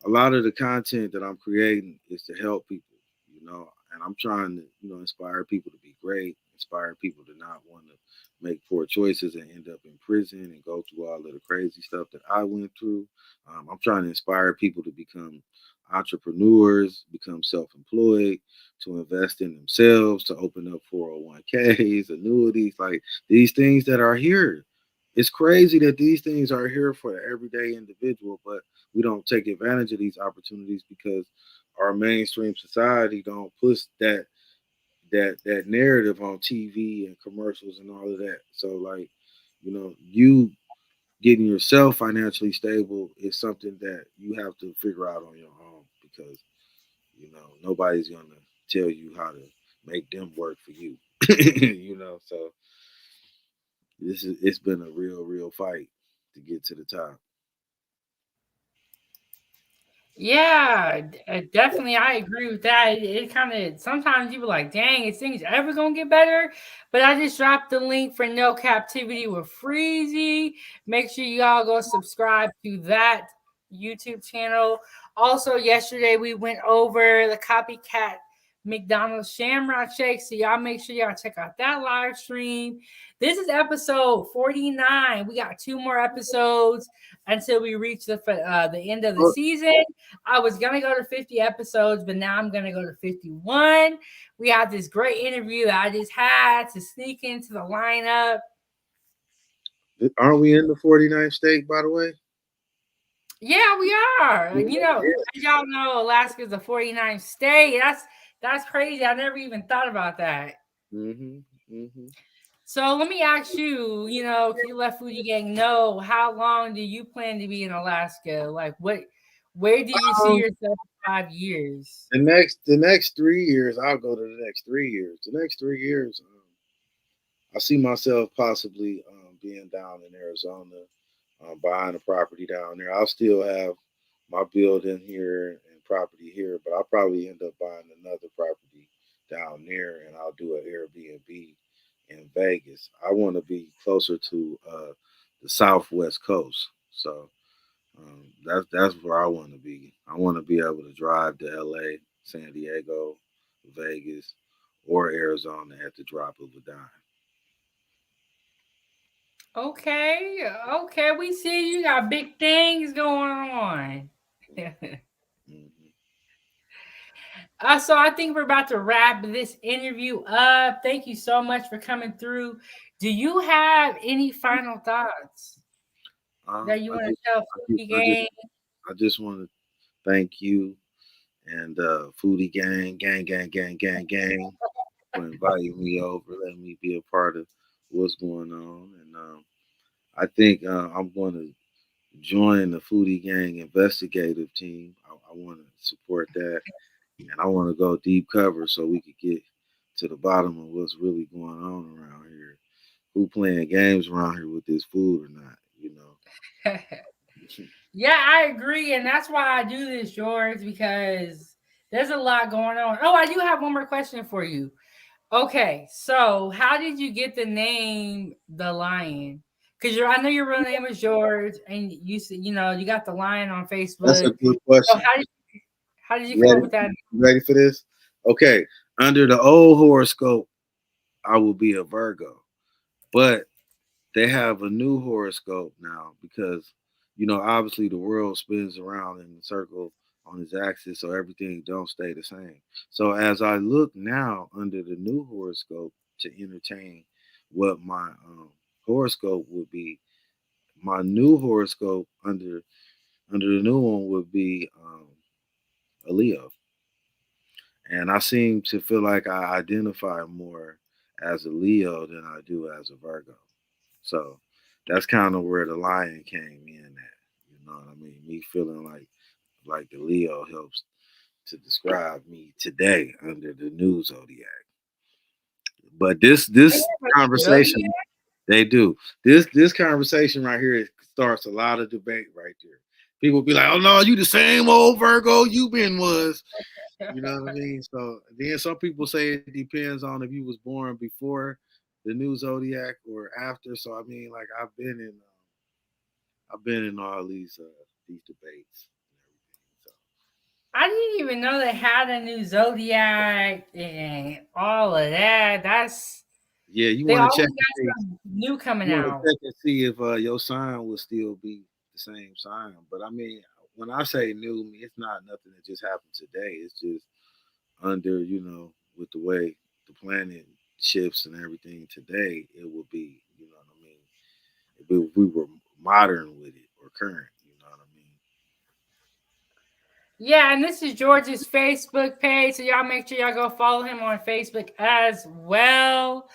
A lot of the content that I'm creating is to help people, and I'm trying to, inspire people to be great, inspire people to not want to make poor choices and end up in prison and go through all of the crazy stuff that I went through. I'm trying to inspire people to become entrepreneurs, become self-employed, to invest in themselves, to open up 401ks, annuities, like these things that are here. It's crazy that these things are here for the everyday individual, but we don't take advantage of these opportunities because our mainstream society don't push that narrative on TV and commercials and all of that. So like, you getting yourself financially stable is something that you have to figure out on your own because nobody's gonna tell you how to make them work for you. So it's been a real fight to get to the top. Yeah, definitely. I agree with that. It kind of sometimes you be like, dang, is things ever gonna get better? But I just dropped the link for No Captivity with Freezy. Make sure y'all go subscribe to that YouTube channel. Also, yesterday we went over the copycat McDonald's Shamrock Shake. So y'all make sure y'all check out that live stream. This is episode 49. We got 2 more episodes until we reach the end of the season. I was gonna go to 50 episodes, but now I'm gonna go to 51. We have this great interview that I just had to sneak into the lineup. Aren't we in the 49th state, by the way? Yeah, we are. Yeah. As y'all know, Alaska is the 49th state. That's crazy. I never even thought about that. Mm-hmm. Mm-hmm. So let me ask you, can you let Foodie Gang know how long do you plan to be in Alaska? Like where do you see Um, yourself 5 years? The next 3 years, I'll go to the next 3 years. The next 3 years, I see myself possibly being down in Arizona, buying a property down there. I'll still have my building here and property here, but I'll probably end up buying another property down there, and I'll do an Airbnb in Vegas. I want to be closer to the Southwest coast, so that's where I want to be. I want to be able to drive to LA, San Diego, Vegas, or Arizona at the drop of a dime. Okay, okay, we see you got big things going on. Mhm. So I think we're about to wrap this interview up. Thank you so much for coming through. Do you have any final thoughts that you I want just, to tell I just, Foodie I just, Gang? I just want to thank you and Foodie Gang, gang, for inviting me over, letting me be a part of what's going on. And I think I'm going to join the Foodie Gang investigative team. I want to support that, and I want to go deep cover so we could get to the bottom of what's really going on around here. Who playing games around here with this food or not? You know. Yeah, I agree, and that's why I do this, George, because there's a lot going on. Oh, I do have one more question for you. Okay, so how did you get the name the Lion? Because I know your real name is George, and you said you got the Lion on That's a Facebook. good So question. how did you You come up ready? with that? You ready for this? Okay. Under the old horoscope, I will be a Virgo, but they have a new horoscope now because obviously the world spins around in a circle on its axis, so everything don't stay the same. So as I look now under the new horoscope to entertain what my horoscope would be, my new horoscope under the new one would be a Leo. And I seem to feel like I identify more as a Leo than I do as a Virgo. So that's kind of where the lion came in at. You know what I mean? Me feeling like the Leo helps to describe me today under the new zodiac. But this conversation Zodiac? they do. This conversation right here starts a lot of debate right there. People be like, "Oh no, you the same old Virgo you been was." You know what I mean? So then some people say it depends on if you was born before the new zodiac or after. So I mean, like I've been in all these debates and everything. So I didn't even know they had a new Zodiac and all of that. yeah, you They want to always check and see. got something new coming You want to out. check and see if your sign will still be the same sign. But I mean, when I say new, it's not nothing that just happened today. It's just under with the way the planet shifts and everything today, it would be what I mean. If we were modern with it or current, you know what I mean. Yeah, and this is George's Facebook page, so y'all make sure y'all go follow him on Facebook as well.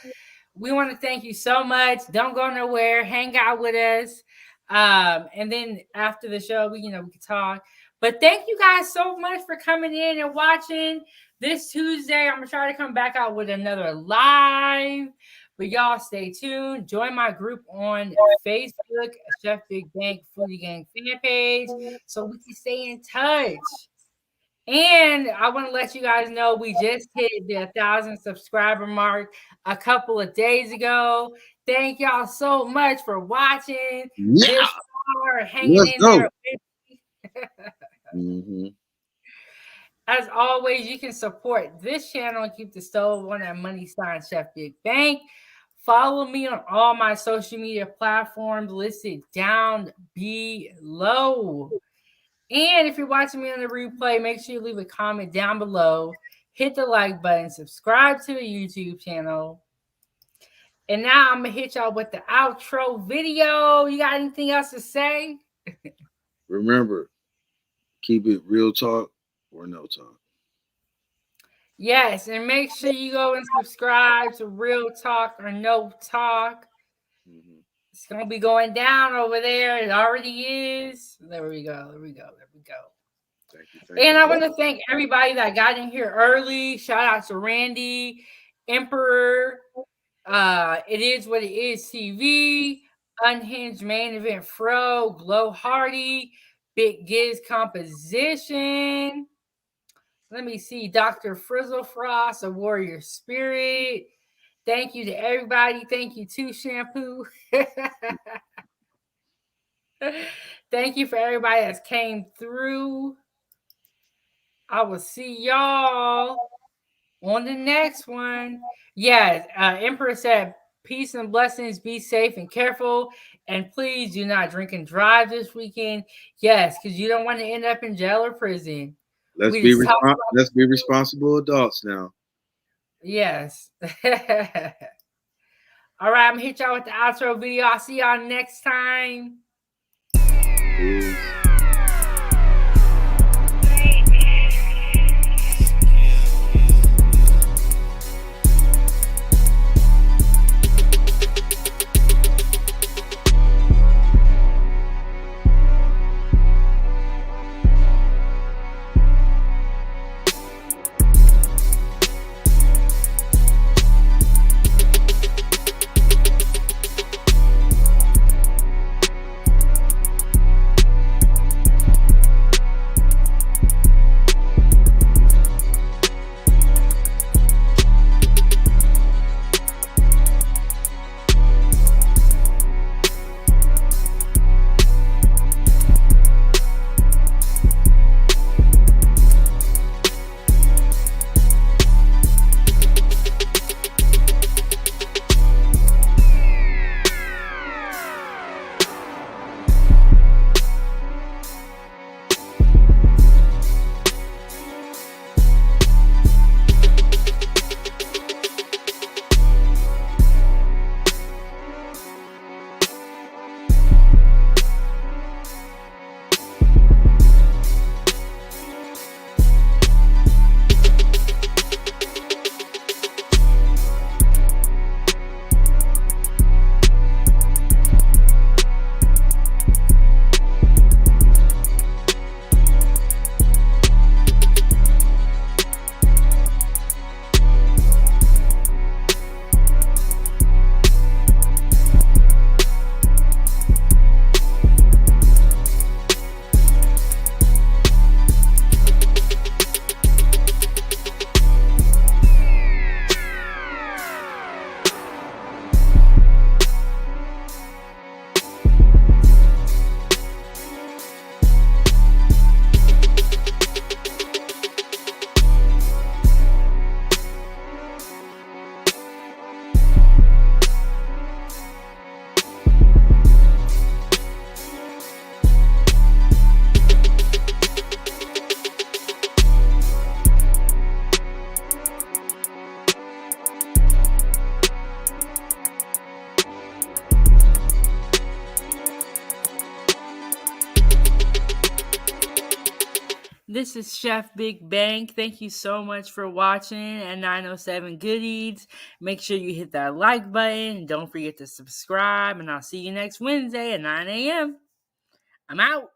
We want to thank you so much. Don't go nowhere. Hang out with us. And then after the show, we can talk. But thank you guys so much for coming in and watching. This Tuesday, I'm gonna try to come back out with another live. But y'all stay tuned. Join my group on Facebook, Chef Big Bank Foodie Gang fan page, so we can stay in touch. And I want to let you guys know we just hit the 1,000 subscriber mark a couple of days ago. Thank y'all so much for watching Yeah, this far, hanging let's in there. go. Hmm. As always, you can support this channel and keep the stove on that money sign Chef Big Bank. Follow me on all my social media platforms listed down below. And if you're watching me on the replay, make sure you leave a comment down below, hit the like button, subscribe to the YouTube channel. And now I'm going to hit y'all with the outro video. You got anything else to say? Remember, keep it real talk or no talk. Yes, and make sure you go and subscribe to Real Talk or No Talk. Hmm. It's going to be going down over there. It already is. There we go. There we go. There we go. And I want to thank everybody that got in here early. Shout out to Randy, Emperor, It Is What It Is TV, Unhinged Main Event Fro, Glow Hardy, Big Giz Composition. Let me see, Dr. Frizzle Frost, A Warrior Spirit. Thank you to everybody. Thank you to Shampoo. Thank you for everybody that came through. I will see y'all on the next one. Yes, Emperor said, peace and blessings. Be safe and careful. And please do not drink and drive this weekend. Yes, because you don't want to end up in jail or prison. Let's be responsible adults now. Yes. All right, I'm going to hit y'all with the outro video. I'll see y'all next time. Peace. This is Chef Big Bang. Thank you so much for watching at 907 Goodies. Make sure you hit that like button. And don't forget to subscribe. And I'll see you next Wednesday at 9 a.m. I'm out.